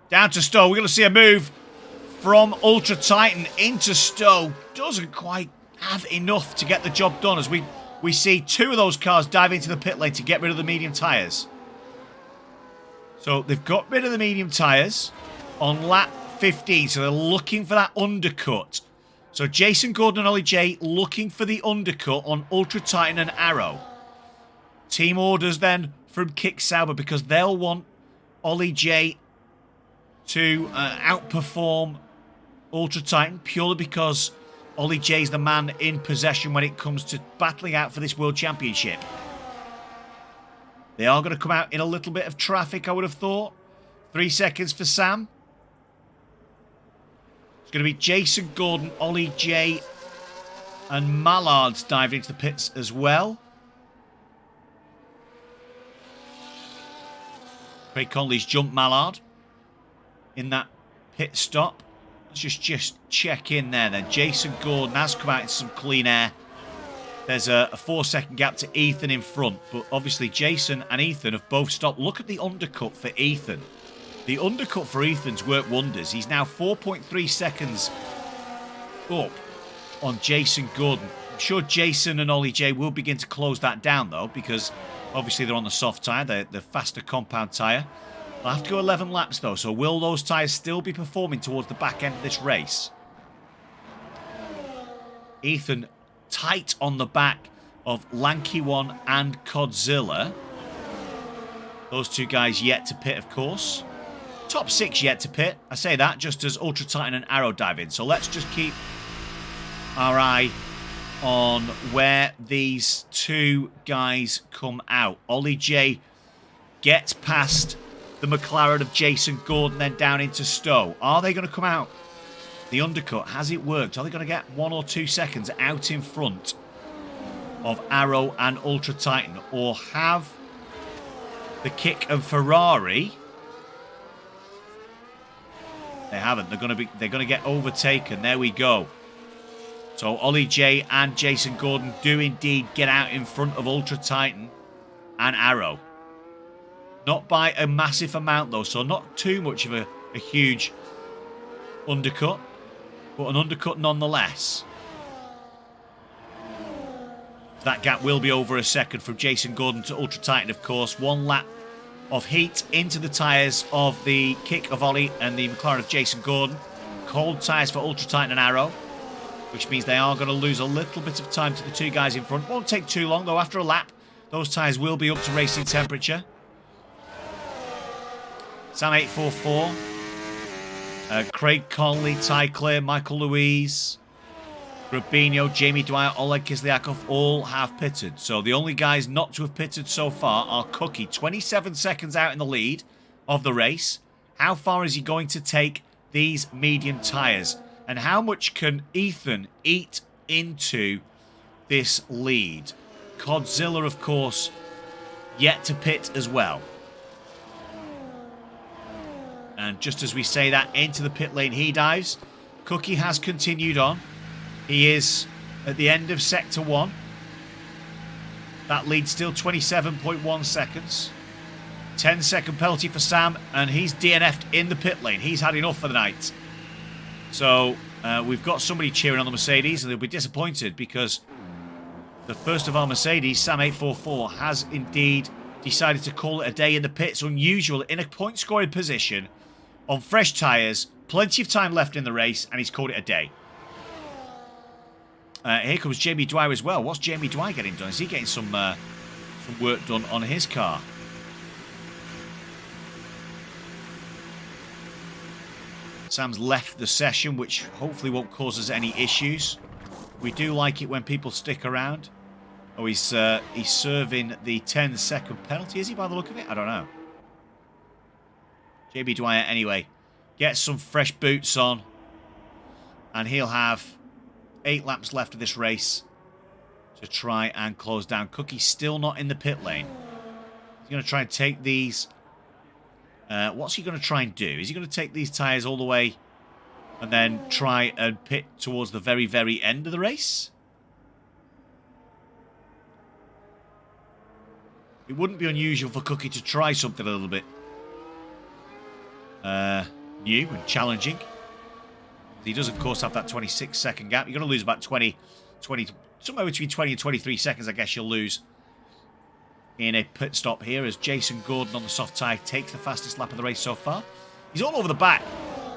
Down to Stowe. We're going to see a move from Ultra Titan into Stowe. Doesn't quite have enough to get the job done as we see two of those cars dive into the pit lane to get rid of the medium tyres. So they've got rid of the medium tyres on lap 15. So they're looking for that undercut. So Jason Gordon and Ollie J looking for the undercut on Ultra Titan and Arrow. Team orders then from Kick Sauber because they'll want Ollie J to outperform Ultra Titan purely because Ollie J's the man in possession when it comes to battling out for this World Championship. They are going to come out in a little bit of traffic, I would have thought. 3 seconds for Sam. It's going to be Jason Gordon, Ollie J and Mallard's diving into the pits as well. Craig Conley's jumped Mallard in that pit stop. Let's just check in there then. Jason Gordon has come out in some clean air. There's a 4-second gap to Ethan in front, but obviously Jason and Ethan have both stopped. Look at the undercut for Ethan. The undercut for Ethan's worked wonders. He's now 4.3 seconds up on Jason Gordon. I'm sure Jason and Ollie J will begin to close that down though, because obviously they're on the soft tyre, the faster compound tyre. They'll have to go 11 laps though, so will those tyres still be performing towards the back end of this race? Ethan tight on the back of Lanky One and Codzilla. Those two guys yet to pit, of course. Top 6 yet to pit. I say that just as Ultra Titan and Arrow dive in. So let's just keep our eye on where these two guys come out. Ollie J gets past the McLaren of Jason Gordon, then down into Stowe. Are they going to come out? The undercut, has it worked? Are they going to get 1 or 2 seconds out in front of Arrow and Ultra Titan? Or have the kick of Ferrari? They haven't. They're going to get overtaken. There we go. So Ollie J and Jason Gordon do indeed get out in front of Ultra Titan and Arrow. Not by a massive amount though, so not too much of a huge undercut, but an undercut nonetheless. That gap will be over a second from Jason Gordon to Ultra Titan, of course. 1 lap of heat into the tyres of the kick of Ollie and the McLaren of Jason Gordon. Cold tyres for Ultra Titan and Arrow, which means they are going to lose a little bit of time to the two guys in front. Won't take too long though. After a lap, those tyres will be up to racing temperature. Sam 844, Craig Conley, Ty Clear, Michael Louise, Rubinho, Jamie Dwyer, Oleg Kislyakov all have pitted. So the only guys not to have pitted so far are Cookie, 27 seconds out in the lead of the race. How far is he going to take these medium tyres? And how much can Ethan eat into this lead? Codzilla, of course, yet to pit as well. And just as we say that, into the pit lane he dives. Cookie has continued on. He is at the end of Sector 1. That lead still 27.1 seconds. 10-second penalty for Sam, and he's DNF'd in the pit lane. He's had enough for the night. So we've got somebody cheering on the Mercedes, and they'll be disappointed because the first of our Mercedes, Sam 844, has indeed decided to call it a day in the pits. Unusual in a point-scoring position on fresh tyres, plenty of time left in the race, and he's called it a day. Here comes Jamie Dwyer as well. What's Jamie Dwyer getting done? Is he getting some work done on his car? Sam's left the session, which hopefully won't cause us any issues. We do like it when people stick around. Oh, he's serving the 10-second penalty, is he, by the look of it? I don't know. JB Dwyer, anyway, gets some fresh boots on, and he'll have 8 laps left of this race to try and close down. Cookie's still not in the pit lane. He's going to try and take these. What's he going to try and do? Is he going to take these tyres all the way and then try and pit towards the very, very end of the race? It wouldn't be unusual for Cookie to try something a little bit new and challenging. He does, of course, have that 26-second gap. You're going to lose about 20, somewhere between 20 and 23 seconds, I guess you'll lose in a pit stop here as Jason Gordon on the soft tyre takes the fastest lap of the race so far. He's all over the back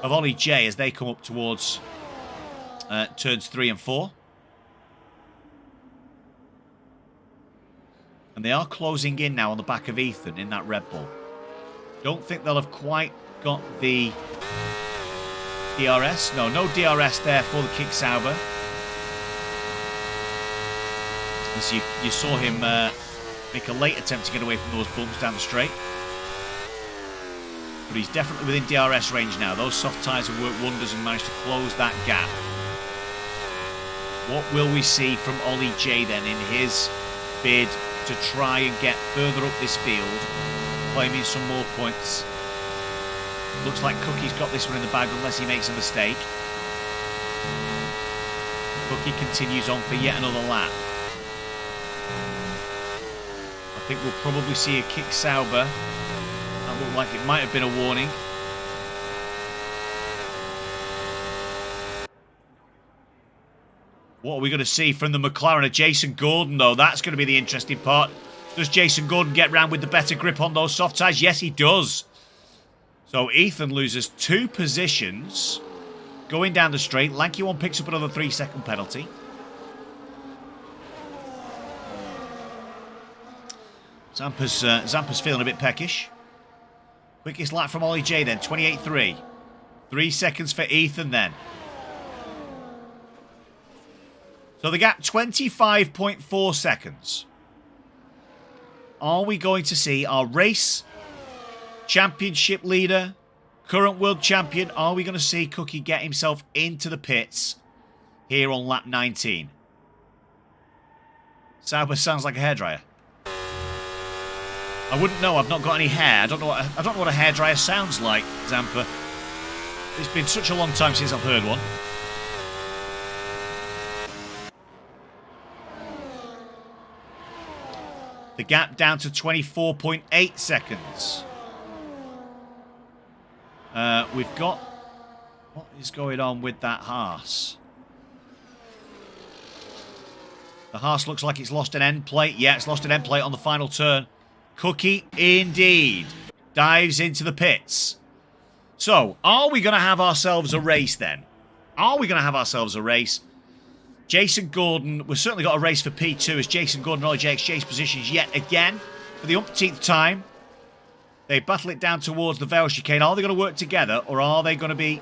of Ollie J as they come up towards turns 3 and 4. And they are closing in now on the back of Ethan in that Red Bull. Don't think they'll have quite got the DRS. No DRS there for the Kick Sauber. As you saw him make a late attempt to get away from those bumps down the straight. But he's definitely within DRS range now. Those soft tyres have worked wonders and managed to close that gap. What will we see from Ollie J then in his bid to try and get further up this field, claiming some more points? Looks like Cookie's got this one in the bag unless he makes a mistake. Cookie continues on for yet another lap. I think we'll probably see a Kick Sauber. That looked like it might have been a warning. What are we going to see from the McLaren of Jason Gordon, though? That's going to be the interesting part. Does Jason Gordon get round with the better grip on those soft tyres? Yes, he does. So Ethan loses 2 positions going down the straight. Lanky One picks up another 3-second penalty. Zampa's feeling a bit peckish. Quickest lap from Ollie J then, 28.3. 3 seconds for Ethan then. So they got 25.4 seconds. Are we going to see our race championship leader, current world champion, are we going to see Cookie get himself into the pits here on lap 19? Sauber sounds like a hairdryer. I wouldn't know. I've not got any hair. I don't know what a hairdryer sounds like, Zampa. It's been such a long time since I've heard one. The gap down to 24.8 seconds. We've got... What is going on with that Haas? The Haas looks like it's lost an end plate. Yeah, it's lost an end plate on the final turn. Cookie, indeed, dives into the pits. So, are we going to have ourselves a race then? Are we going to have ourselves a race? Jason Gordon, we've certainly got a race for P2 as Jason Gordon and Ollie J exchange positions yet again for the umpteenth time. They battle it down towards the Vale chicane. Are they going to work together or are they going to be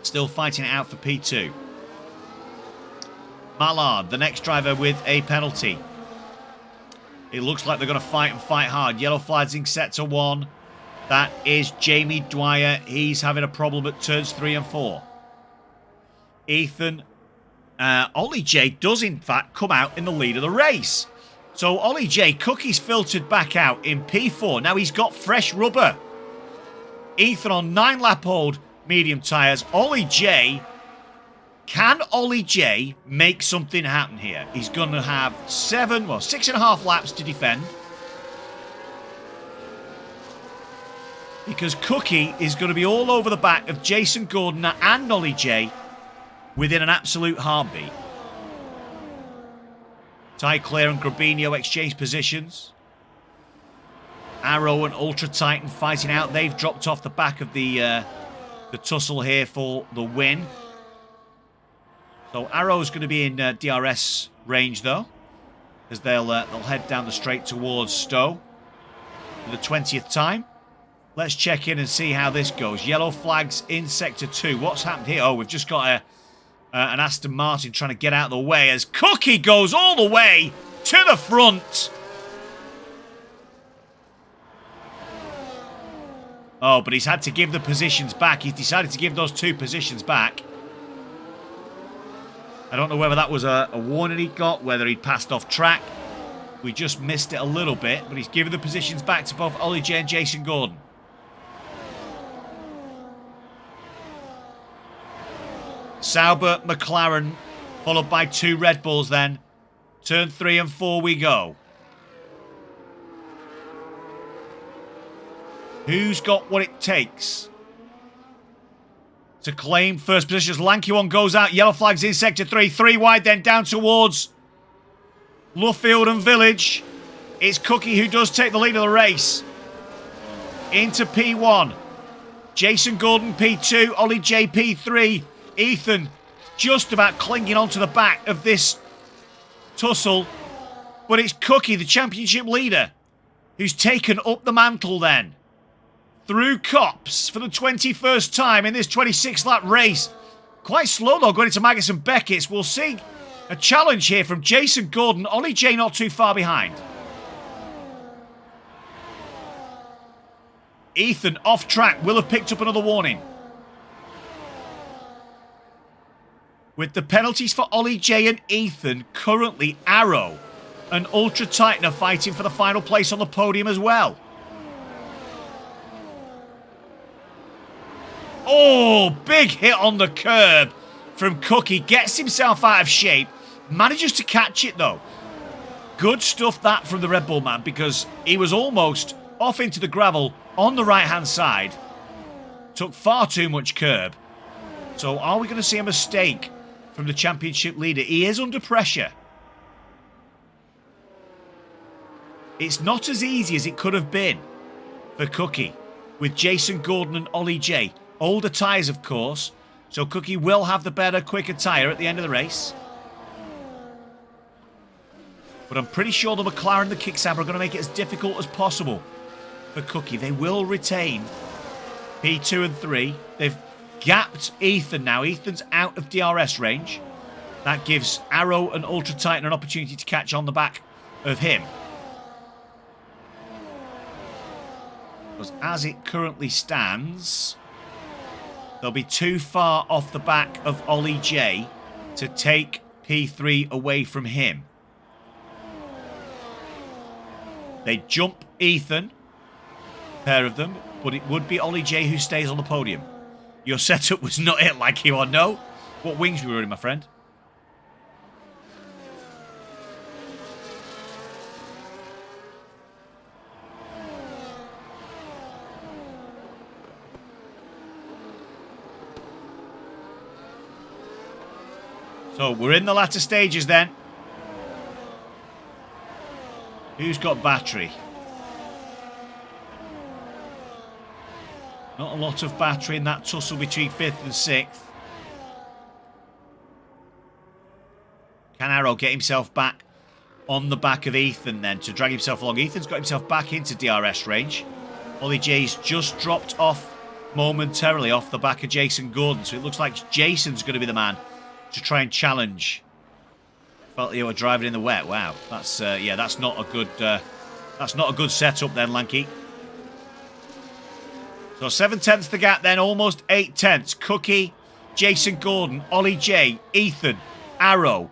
still fighting it out for P2? Mallard, the next driver with a penalty. It looks like they're going to fight and fight hard. Yellow flags in sector 1. That is Jamie Dwyer. He's having a problem at turns 3 and 4. Ethan. Ollie J does, in fact, come out in the lead of the race. So Ollie J, Cookie's filtered back out in P4. Now he's got fresh rubber. Ethan on 9-lap old medium tyres. Ollie J... Can Ollie J make something happen here? He's going to have 6.5 laps to defend. Because Cookie is going to be all over the back of Jason Gordon and Ollie J within an absolute heartbeat. Ty Claire and Grabinho exchange positions. Arrow and Ultra Titan fighting out. They've dropped off the back of the tussle here for the win. So Arrow's going to be in DRS range though, as they'll head down the straight towards Stowe for the 20th time. Let's check in and see how this goes. Yellow flags in sector 2. What's happened here? Oh, we've just got an Aston Martin trying to get out of the way as Cookie goes all the way to the front. Oh, but he's had to give the positions back. He's decided to give those 2 positions back. I don't know whether that was a warning he got, whether he'd passed off track. We just missed it a little bit, but he's given the positions back to both Ollie J and Jason Gordon. Sauber, McLaren, followed by 2 Red Bulls then. Turn 3 and 4 we go. Who's got what it takes to claim first position? As Lanky one goes out. Yellow flags in sector 3. 3 wide then down towards Luffield and Village. It's Cookie who does take the lead of the race. Into P1. Jason Gordon P2. Ollie J P3. Ethan just about clinging onto the back of this tussle. But it's Cookie, the championship leader, who's taken up the mantle then. Through Copse for the 21st time in this 26-lap race. Quite slow though going into Magus and Beckett's. We'll see a challenge here from Jason Gordon. Ollie J not too far behind. Ethan off track will have picked up another warning. With the penalties for Ollie J and Ethan, currently Arrow and Ultra Titan are fighting for the final place on the podium as well. Oh, big hit on the curb from Cookie. Gets himself out of shape. Manages to catch it, though. Good stuff that from the Red Bull man, because he was almost off into the gravel on the right-hand side. Took far too much curb. So are we going to see a mistake from the championship leader? He is under pressure. It's not as easy as it could have been for Cookie with Jason Gordon and Ollie J. Older tyres, of course, so Cookie will have the better, quicker tyre at the end of the race. But I'm pretty sure the McLaren and the Kicksab are going to make it as difficult as possible for Cookie. They will retain P2 and 3. They've gapped Ethan now. Ethan's out of DRS range. That gives Arrow and Ultra Titan an opportunity to catch on the back of him. Because as it currently stands, they'll be too far off the back of Ollie J to take P3 away from him. They jump Ethan, pair of them, but it would be Ollie J who stays on the podium. Your setup was not it, like you or no. What wings were you in, my friend? So we're in the latter stages then. Who's got battery? Not a lot of battery in that tussle between 5th and 6th. Can Arrow get himself back on the back of Ethan then to drag himself along? Ethan's got himself back into DRS range. Ollie J's just dropped off momentarily off the back of Jason Gordon. So it looks like Jason's going to be the man to try and challenge. Felt you were driving in the wet. Wow, that's yeah, that's not a good setup then, Lanky. So 7/10 the gap then, almost 8/10. Cookie, Jason Gordon, Ollie J, Ethan, Arrow,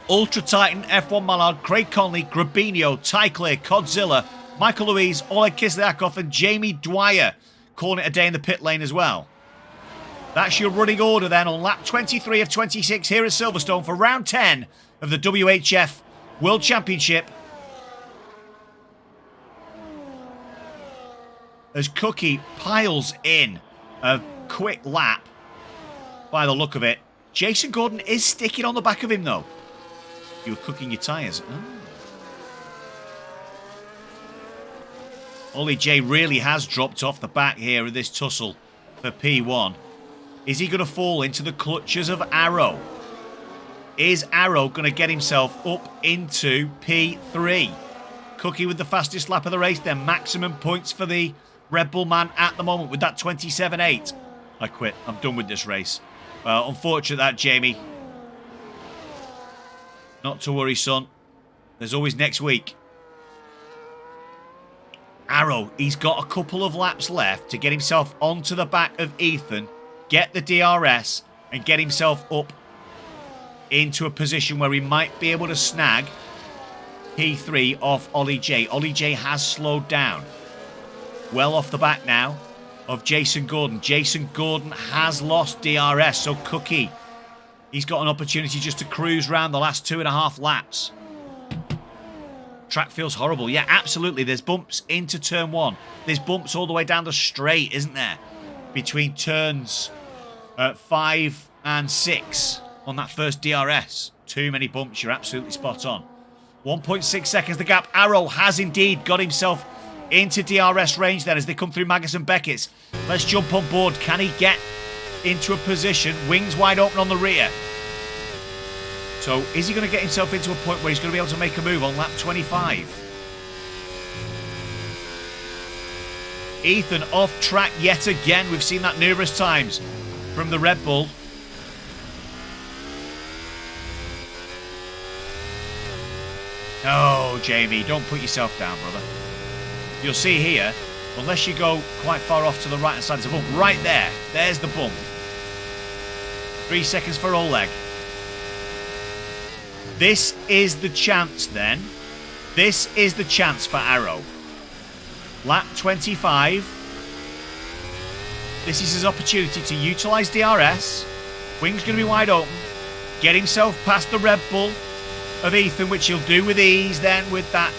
Ultra Titan, F1 Mallard, Craig Conley, Grabinho, Ty Clear, Codzilla, Michael Louise, Oleg Kislyakov, and Jamie Dwyer calling it a day in the pit lane as well. That's your running order then on lap 23 of 26 here at Silverstone for round 10 of the WHF World Championship. As Cookie piles in a quick lap by the look of it. Jason Gordon is sticking on the back of him though. You were cooking your tyres. Oh. Ollie J really has dropped off the back here of this tussle for P1. Is he going to fall into the clutches of Arrow? Is Arrow going to get himself up into P3? Cookie with the fastest lap of the race then. Maximum points for the Red Bull man at the moment with that 27.8. I quit. I'm done with this race. Unfortunate that, Jamie. Not to worry, son. There's always next week. Arrow, he's got a couple of laps left to get himself onto the back of Ethan, get the DRS, and get himself up into a position where he might be able to snag P3 off Ollie J. Ollie J has slowed down. Well off the back now of Jason Gordon. Jason Gordon has lost DRS, so Cookie, he's got an opportunity just to cruise around the last 2.5 laps. Track feels horrible. Yeah, absolutely. There's bumps into turn 1. There's bumps all the way down the straight, isn't there? Between turns 5 and 6 on that first DRS. Too many bumps. You're absolutely spot on. 1.6 seconds the gap. Arrow has indeed got himself into DRS range then as they come through Maggotts and Beckett's. Let's jump on board. Can he get into a position? Wings wide open on the rear. So is he going to get himself into a point where he's going to be able to make a move on lap 25? Ethan off track yet again. We've seen that numerous times from the Red Bull. No, Jamie, don't put yourself down, brother. You'll see here, unless you go quite far off to the right-hand side, there's a bump right there. There's the bump. 3 seconds for Oleg. This is the chance then. This is the chance for Arrow. Lap 25. This is his opportunity to utilise DRS. Wing's going to be wide open. Get himself past the Red Bull of Ethan, which he'll do with ease then with that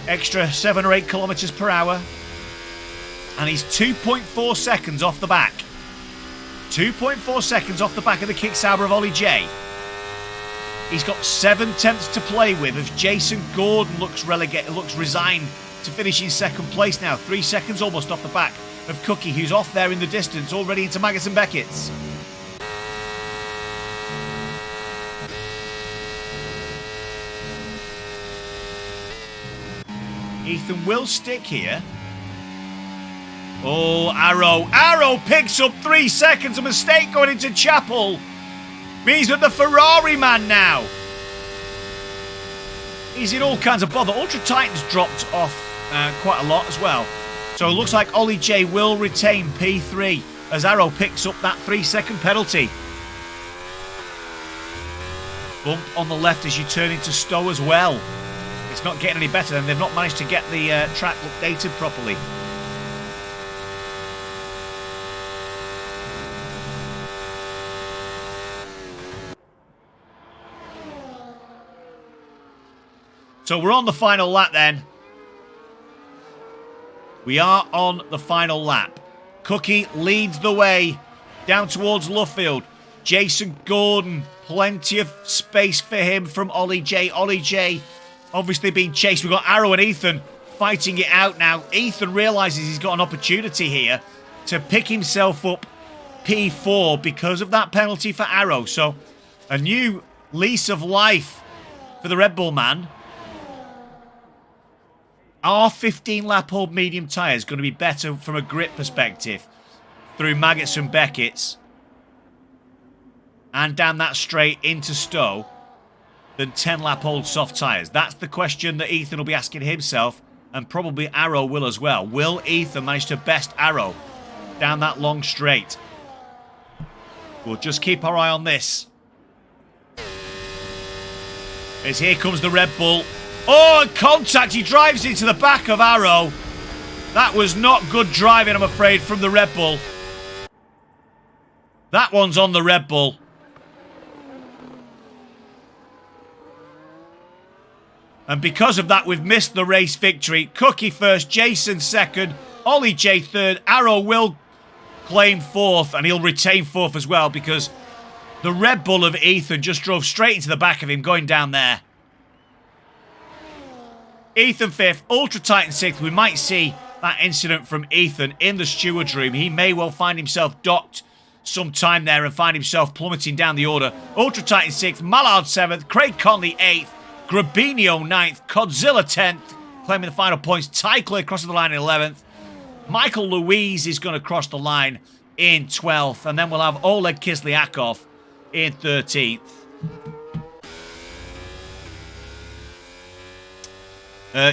extra 7 or 8 kilometres per hour. And he's 2.4 seconds off the back. 2.4 seconds off the back of the kick Sauber of Ollie J. He's got 7/10 to play with as Jason Gordon looks resigned to finish in second place now. 3 seconds almost off the back of Cookie, who's off there in the distance, already into Maggotts and Beckett's. Ethan will stick here. Oh, Arrow. Arrow picks up 3 seconds. A mistake going into Chapel. Means that the Ferrari man now. He's in all kinds of bother. Ultra Titan's dropped off quite a lot as well. So it looks like Ollie J will retain P3 as Arrow picks up that 3-second penalty. Bump on the left as you turn into Stowe as well. It's not getting any better, and they've not managed to get the track updated properly. So we're on the final lap then. We are on the final lap. Cookie leads the way down towards Luffield. Jason Gordon, plenty of space for him from Ollie J. Ollie J obviously being chased. We've got Arrow and Ethan fighting it out now. Ethan realises he's got an opportunity here to pick himself up P4 because of that penalty for Arrow. So a new lease of life for the Red Bull man. Are 15-lap-old medium tyres going to be better from a grip perspective through Maggots and Beckett's and down that straight into Stowe than 10-lap-old soft tyres? That's the question that Ethan will be asking himself, and probably Arrow will as well. Will Ethan manage to best Arrow down that long straight? We'll just keep our eye on this. As here comes the Red Bull. Oh, and contact. He drives into the back of Arrow. That was not good driving, I'm afraid, from the Red Bull. That one's on the Red Bull. And because of that, we've missed the race victory. Cookie first, Jason second, Ollie J third. Arrow will claim fourth, and he'll retain fourth as well because the Red Bull of Ethan just drove straight into the back of him going down there. Ethan fifth, Ultra Titan sixth. We might see that incident from Ethan in the steward's room. He may well find himself docked sometime there and find himself plummeting down the order. Ultra Titan sixth, Mallard seventh, Craig Conley eighth, Grabinio ninth, Codzilla 10th, claiming the final points. Ty Clear crosses the line in 11th. Michael Louise is going to cross the line in 12th. And then we'll have Oleg Kislyakov in 13th.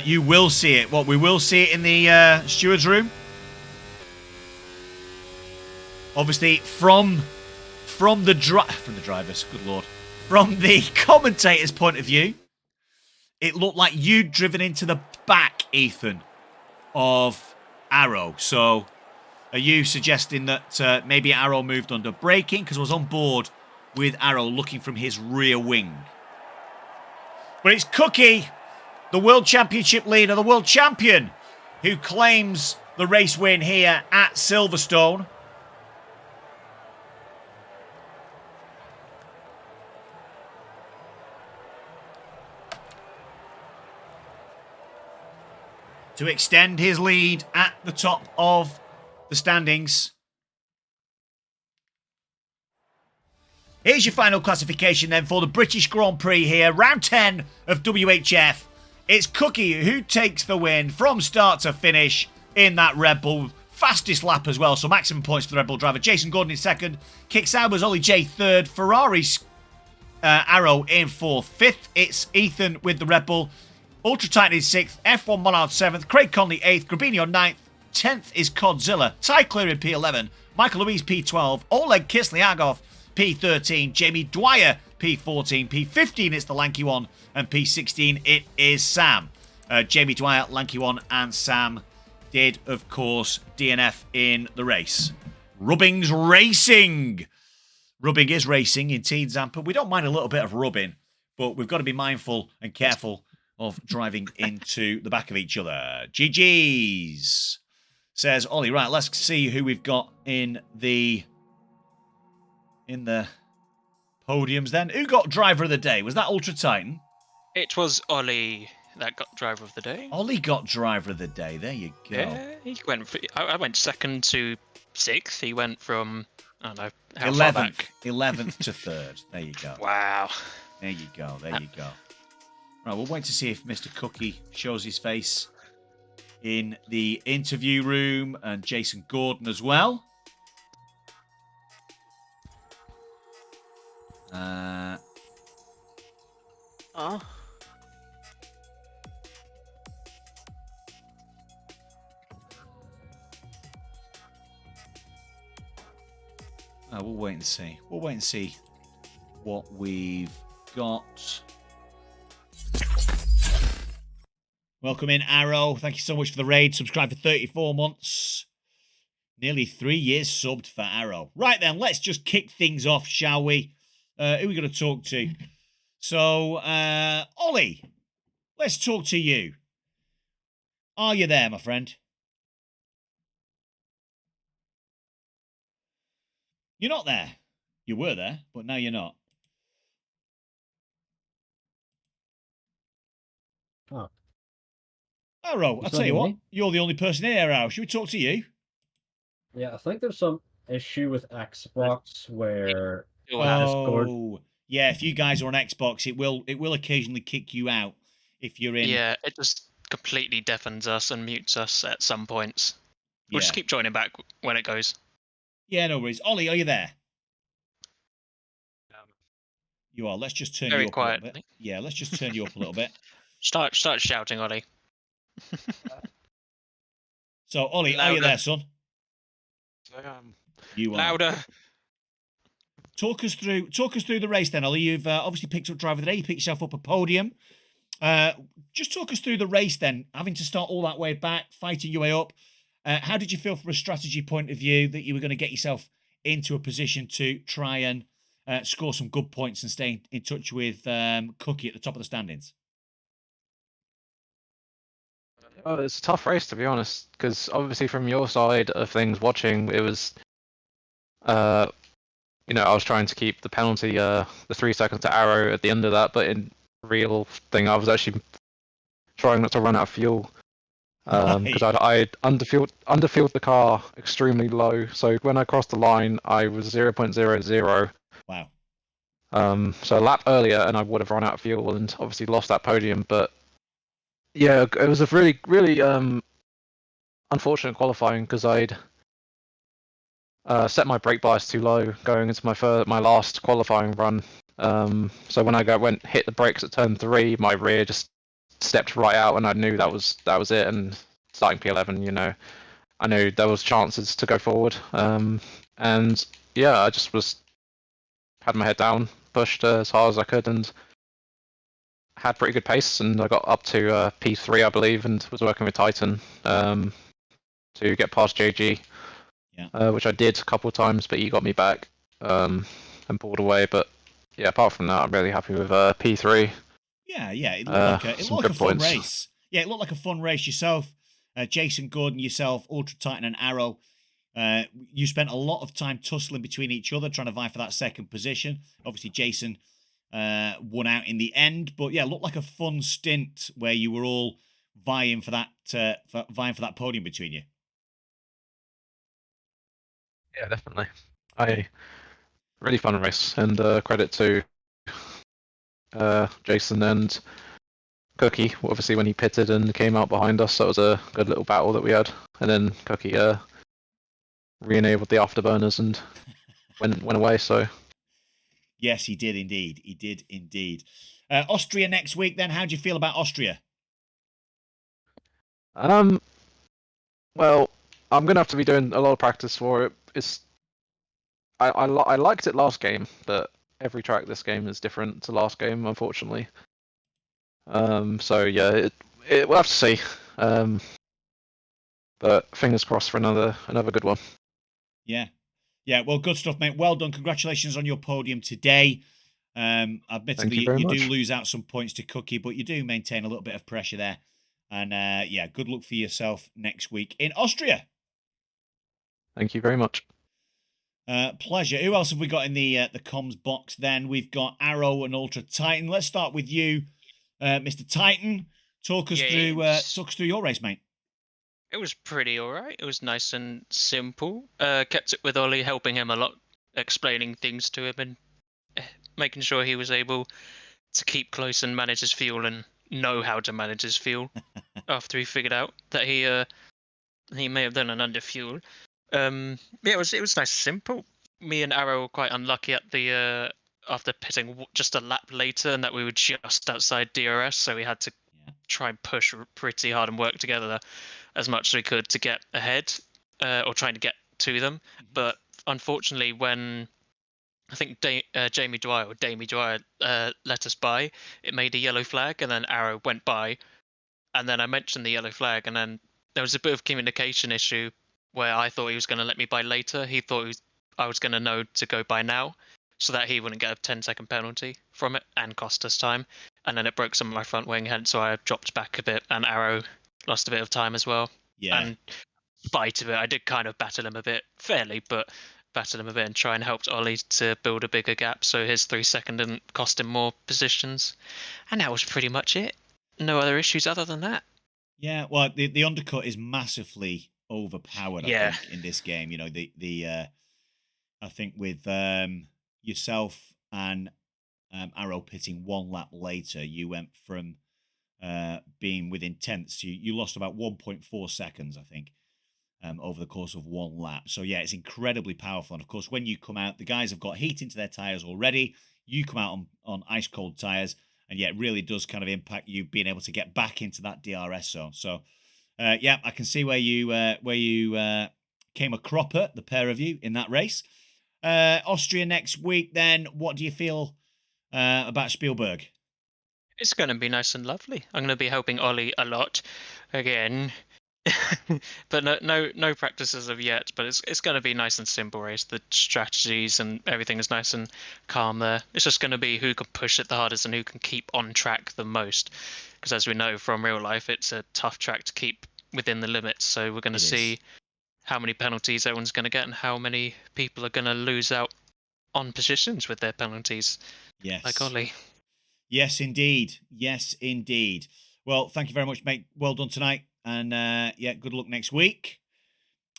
You will see it. What, we will see it in the steward's room? Obviously, from the drivers, good lord. From the commentator's point of view, it looked like you'd driven into the back, Ethan, of Arrow. So, are you suggesting that maybe Arrow moved under braking? Because I was on board with Arrow looking from his rear wing. But it's Cookie, the World Championship leader, the World Champion, who claims the race win here at Silverstone. To extend his lead at the top of the standings. Here's your final classification then for the British Grand Prix here. Round 10 of WHF. It's Cookie who takes the win from start to finish in that Red Bull. Fastest lap as well, so maximum points for the Red Bull driver. Jason Gordon in second. Kick Sauber's Ollie J third. Ferrari's Arrow in fourth. Fifth, it's Ethan with the Red Bull. Ultra Titan is sixth. F1 Monard seventh. Craig Conley eighth. Grabinio ninth. 10th is Codzilla. Ty Clear in P11. Michael Louise P12. Oleg Kislyakov P13. Jamie Dwyer P14. P15 it's the lanky one. And P16 it is Sam. Jamie Dwyer, lanky one, and Sam did, of course, DNF in the race. Rubbing's racing. Rubbing is racing indeed, Zampa. We don't mind a little bit of rubbing, but we've got to be mindful and careful of driving into the back of each other. GG's, says Ollie. Right, let's see who we've got in the podiums then. Who got driver of the day? Was that Ultra Titan? It was Ollie that got driver of the day. Ollie got driver of the day. There you go. Yeah, he went. I went second to sixth. He went from, I don't know, how 11th, far back? 11th to 3rd. There you go. Wow. There you go. There you go. Right, we'll wait to see if Mr. Cookie shows his face in the interview room, and Jason Gordon as well. Oh. We'll wait and see. We'll wait and see what we've got. Welcome in, Arrow. Thank you so much for the raid. Subscribe for 34 months. Nearly 3 years subbed for Arrow. Right then, let's just kick things off, shall we? Who are we going to talk to? So, Ollie, let's talk to you. Are you there, my friend? You're not there. You were there, but now you're not. Oh. Arrow, I'll tell you what. You're the only person in here, Arrow. Should we talk to you? Yeah, I think there's some issue with Xbox where Oh, yeah. If you guys are on Xbox, it will occasionally kick you out if you're in. Yeah, it just completely deafens us and mutes us at some points. We'll just keep joining back when it goes. Yeah, no worries. Ollie, are you there? You are. Let's just turn you up a little bit. Yeah, let's just turn you up a little bit. Start shouting, Ollie. So, Ollie, Louder. are you there, son? You are. Louder. Talk us through the race then, Ollie. You've obviously picked up driver of the day. You picked yourself up a podium. Just talk us through the race then, having to start all that way back, fighting your way up. How did you feel from a strategy point of view that you were going to get yourself into a position to try and score some good points and stay in touch with Cookie at the top of the standings? Oh, it's a tough race, to be honest, because obviously from your side of things watching, it was, I was trying to keep the penalty, the 3 seconds to Arrow at the end of that, but in real thing, I was actually trying not to run out of fuel, because I underfueled the car extremely low, so when I crossed the line, I was 0.00. Wow. So a lap earlier, and I would have run out of fuel, and obviously lost that podium, but yeah, it was a really, really unfortunate qualifying because I'd set my brake bias too low going into my last qualifying run. So when I hit the brakes at turn 3, my rear just stepped right out, and I knew that was it. And starting P11, I knew there was chances to go forward. And yeah, I just had my head down, pushed as hard as I could, and had pretty good pace, and I got up to P3, I believe, and was working with Titan to get past JG, which I did a couple of times, but he got me back and pulled away. But yeah, apart from that, I'm really happy with P3. Yeah, it looked like a fun race. Yeah, it looked like a fun race yourself. Jason Gordon, yourself, Ultra Titan and Arrow. You spent a lot of time tussling between each other, trying to vie for that second position. Obviously, Jason won out in the end, but yeah, looked like a fun stint where you were all vying for that podium between you. Yeah, definitely. Really fun race, and credit to Jason and Cookie. Obviously, when he pitted and came out behind us, that was a good little battle that we had. And then Cookie re-enabled the afterburners and went away. So. Yes, he did indeed. He did indeed. Austria next week, then. How do you feel about Austria? Well, I'm gonna have to be doing a lot of practice for it. I liked it last game, but every track this game is different to last game, unfortunately. So yeah, we'll have to see. But fingers crossed for another good one. Yeah, well, good stuff, mate. Well done. Congratulations on your podium today. Admittedly, you do lose out some points to Cookie, but you do maintain a little bit of pressure there. And yeah, good luck for yourself next week in Austria. Thank you very much. Pleasure. Who else have we got in the comms box then? We've got Arrow and Ultra Titan. Let's start with you, Mr. Titan. Talk us through your race, mate. It was pretty alright. It was nice and simple. Kept it with Ollie, helping him a lot, explaining things to him and making sure he was able to keep close and manage his fuel and know how to manage his fuel after he figured out that he may have done an under fuel. Yeah, it was nice and simple. Me and Arrow were quite unlucky at the after pitting just a lap later, and that we were just outside DRS, so we had to try and push pretty hard and work together as much as we could to get ahead, or trying to get to them. But unfortunately, when I think Jamie Dwyer or Damie Dwyer let us by, it made a yellow flag, and then Arrow went by, and then I mentioned the yellow flag, and then there was a bit of communication issue where I thought he was going to let me by later. He thought I was going to know to go by now, so that he wouldn't get a 10-second penalty from it and cost us time. And then it broke some of my front wing, hence so I dropped back a bit, and Arrow lost a bit of time as well. Yeah. And fight of it, I did kind of battle him a bit, fairly, but battle him a bit and try and helped Ollie to build a bigger gap so his 3 second didn't cost him more positions. And that was pretty much it. No other issues other than that. Yeah, well, the undercut is massively overpowered, I think, in this game. You know, I think with yourself and Arrow pitting one lap later, you went from being within tenths. You lost about 1.4 seconds, I think, over the course of one lap. So, yeah, it's incredibly powerful. And, of course, when you come out, the guys have got heat into their tyres already. You come out on ice-cold tyres. And, yeah, it really does kind of impact you being able to get back into that DRS zone. So, yeah, I can see where you came a cropper, the pair of you, in that race. Austria next week, then. What do you feel about Spielberg? It's going to be nice and lovely. I'm going to be helping Ollie a lot again. But no practice as of yet. But it's going to be nice and simple race. The strategies and everything is nice and calm there. It's just going to be who can push it the hardest and who can keep on track the most. Because as we know from real life, it's a tough track to keep within the limits. So we're going to see how many penalties everyone's going to get and how many people are going to lose out on positions with their penalties. Yes. Like Ollie. Yes, indeed. Yes, indeed. Well, thank you very much, mate. Well done tonight. And, yeah, good luck next week.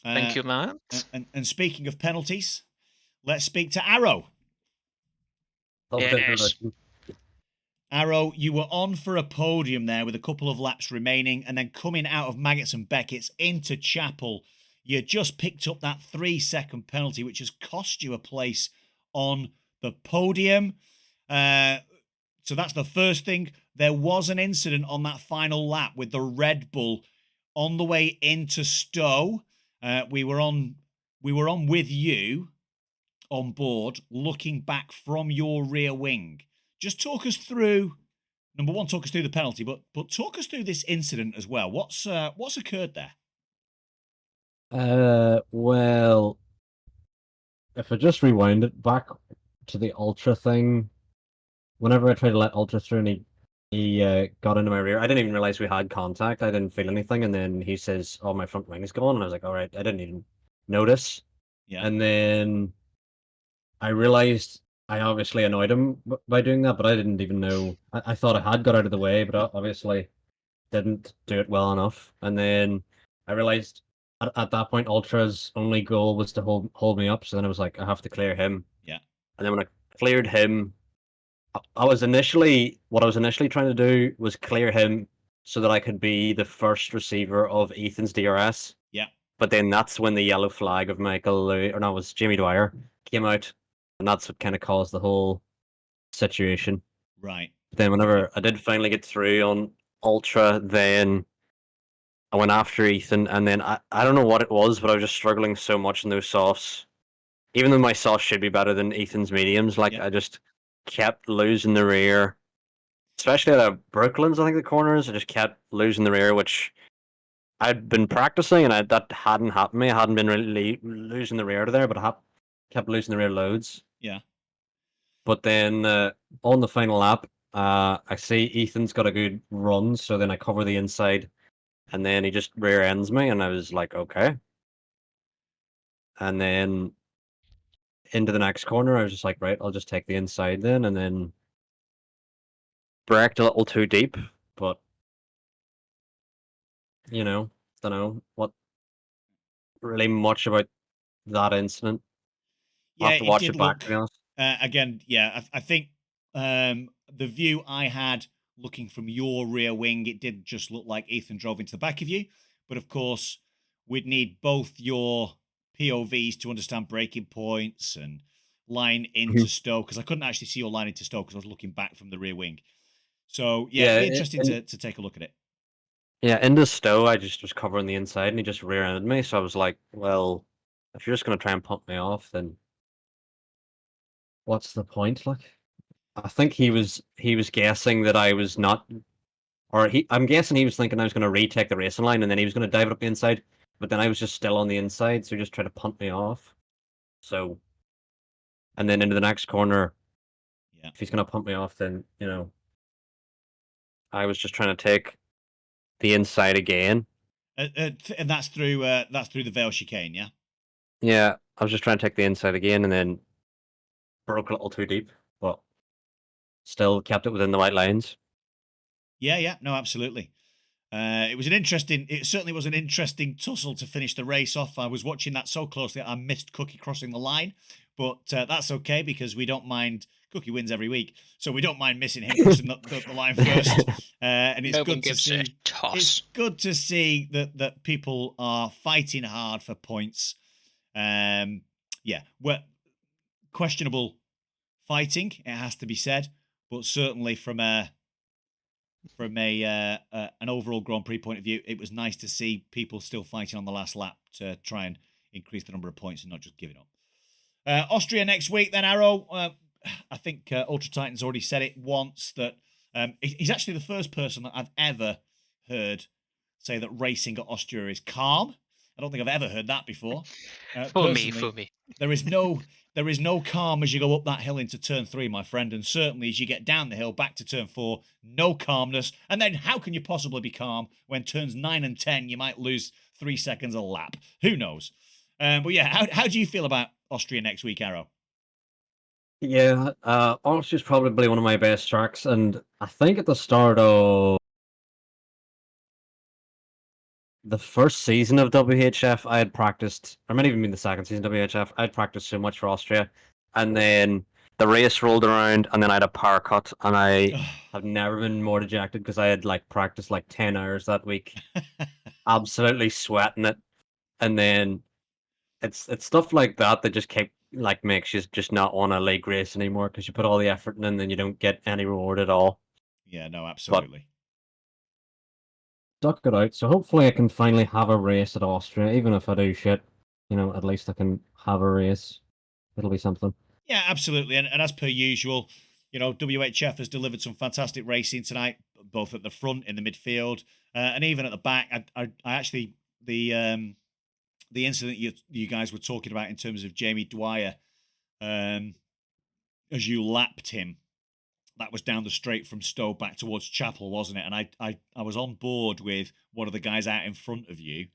Thank you, man. And speaking of penalties, let's speak to Arrow. Yes. Arrow, you were on for a podium there with a couple of laps remaining, and then coming out of Maggots and Beckett's into Chapel, you just picked up that 3-second penalty, which has cost you a place on the podium. So that's the first thing. There was an incident on that final lap with the Red Bull on the way into Stowe. We were on with you on board, looking back from your rear wing. Just talk us through. Number one, talk us through the penalty, but talk us through this incident as well. What's occurred there? Well, if I just rewind it back to the Ultra thing, whenever I tried to let Ultra through and he got into my rear, I didn't even realize we had contact. I didn't feel anything, and then he says, "Oh, my front wing is gone," and I was like, "All right," I didn't even notice. Yeah. And then I realized I obviously annoyed him by doing that, but I didn't even know. I thought I had got out of the way, but obviously didn't do it well enough. And then I realized at that point, Ultra's only goal was to hold me up. So then I was like, I have to clear him. Yeah. And then when I cleared him, what I was initially trying to do was clear him so that I could be the first receiver of Ethan's DRS. Yeah. But then that's when the yellow flag of it was Jamie Dwyer came out, and that's what kind of caused the whole situation. Right. Then whenever I did finally get through on Ultra, then I went after Ethan, and then I don't know what it was, but I was just struggling so much in those softs. Even though my softs should be better than Ethan's mediums, like I just kept losing the rear. Especially at Brooklands, I think the corners, I just kept losing the rear, which I'd been practicing, and that hadn't happened to me. I hadn't been really losing the rear to there, but I kept losing the rear loads. Yeah. But then on the final lap, I see Ethan's got a good run, so then I cover the inside, and then he just rear ends me, and I was like, okay. And then into the next corner, I was just like, right, I'll just take the inside then, and then braked a little too deep, but don't know what really much about that incident. I'll have to watch it back, to be honest. Again, yeah, I think the view I had looking from your rear wing, it did just look like Ethan drove into the back of you. But of course, we'd need both your POVs to understand braking points and line into Stowe, because I couldn't actually see your line into Stowe because I was looking back from the rear wing. So yeah, it'd be interesting to take a look at it. Yeah, in the Stowe, I just was covering the inside, and he just rear-ended me. So I was like, well, if you're just gonna try and pump me off, then what's the point? Like, I think he was guessing that I was not, or I'm guessing he was thinking I was gonna retake the racing line, and then he was gonna dive it up the inside. But then I was just still on the inside, so he just tried to punt me off. So, and then into the next corner, Yeah. if he's gonna pump me off, then I was just trying to take the inside again. And that's through the Vale chicane, yeah. Yeah, I was just trying to take the inside again, and then broke a little too deep, but still kept it within the white lines. Yeah, no, absolutely. It certainly was an interesting tussle to finish the race off. I was watching that so closely I missed Cookie crossing the line, but that's okay because we don't mind. Cookie wins every week, so we don't mind missing him crossing the line first. And it's good to see. It's good to see that people are fighting hard for points. Well, questionable fighting, it has to be said, but certainly from an overall Grand Prix point of view, it was nice to see people still fighting on the last lap to try and increase the number of points and not just giving up. Austria next week, then Arrow. I think Ultra Titan's already said it once that he's actually the first person that I've ever heard say that racing at Austria is calm. I don't think I've ever heard that before. For me. There is no calm as you go up that hill into turn 3, my friend, and certainly as you get down the hill back to turn 4, no calmness. And then how can you possibly be calm when turns 9 and 10 you might lose 3 seconds a lap? Who knows? But yeah, how do you feel about Austria next week, Arrow? Yeah, Austria's probably one of my best tracks, and I think at the start of the first season of WHF, I had practiced, or might even been the second season of WHF, I'd practiced so much for Austria, and then the race rolled around, and then I had a power cut, and I have never been more dejected because I had practiced 10 hours that week, absolutely sweating it, and then it's stuff like that that just makes you just not want to league race anymore because you put all the effort in and then you don't get any reward at all. Yeah, no, absolutely. Duck it out. So hopefully I can finally have a race at Austria, even if I do shit. At least I can have a race. It'll be something. Yeah, absolutely. And as per usual, WHF has delivered some fantastic racing tonight, both at the front, in the midfield, and even at the back. I actually the incident you guys were talking about in terms of Jamie Dwyer, as you lapped him, that was down the straight from Stowe back towards Chapel, wasn't it? And I was on board with one of the guys out in front of you,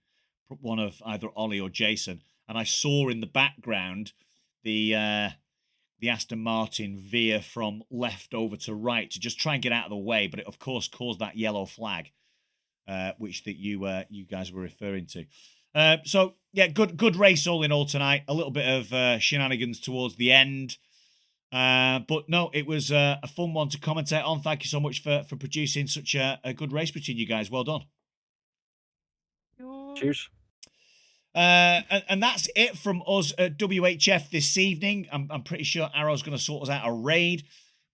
one of either Ollie or Jason, and I saw in the background the Aston Martin veer from left over to right to just try and get out of the way, but it of course caused that yellow flag, which that you guys were referring to. So yeah, good race all in all tonight. A little bit of shenanigans towards the end, but no, it was a fun one to commentate on. Thank you so much for producing such a good race between you guys. Well done. Cheers. And that's it from us at WHF this evening. I'm pretty sure Arrow's going to sort us out a raid.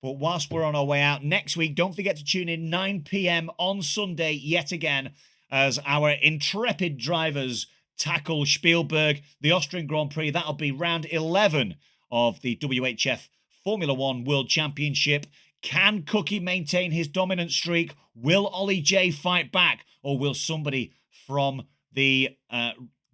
But whilst we're on our way out next week, don't forget to tune in 9 p.m. on Sunday yet again as our intrepid drivers tackle Spielberg, the Austrian Grand Prix. That'll be round 11 of the WHF Formula One World Championship. Can Cookie maintain his dominant streak? Will Ollie J fight back? Or will somebody from the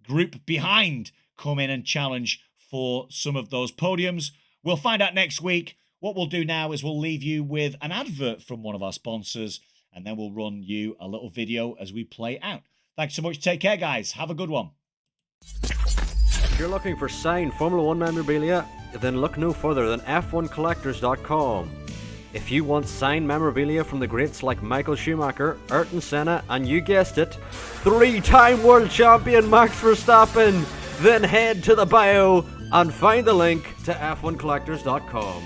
group behind come in and challenge for some of those podiums? We'll find out next week. What we'll do now is we'll leave you with an advert from one of our sponsors, and then we'll run you a little video as we play out. Thanks so much. Take care, guys. Have a good one. If you're looking for signed Formula 1 memorabilia, then look no further than F1Collectors.com. If you want signed memorabilia from the greats like Michael Schumacher, Ayrton Senna, and you guessed it, 3-time world champion Max Verstappen, then head to the bio and find the link to F1Collectors.com.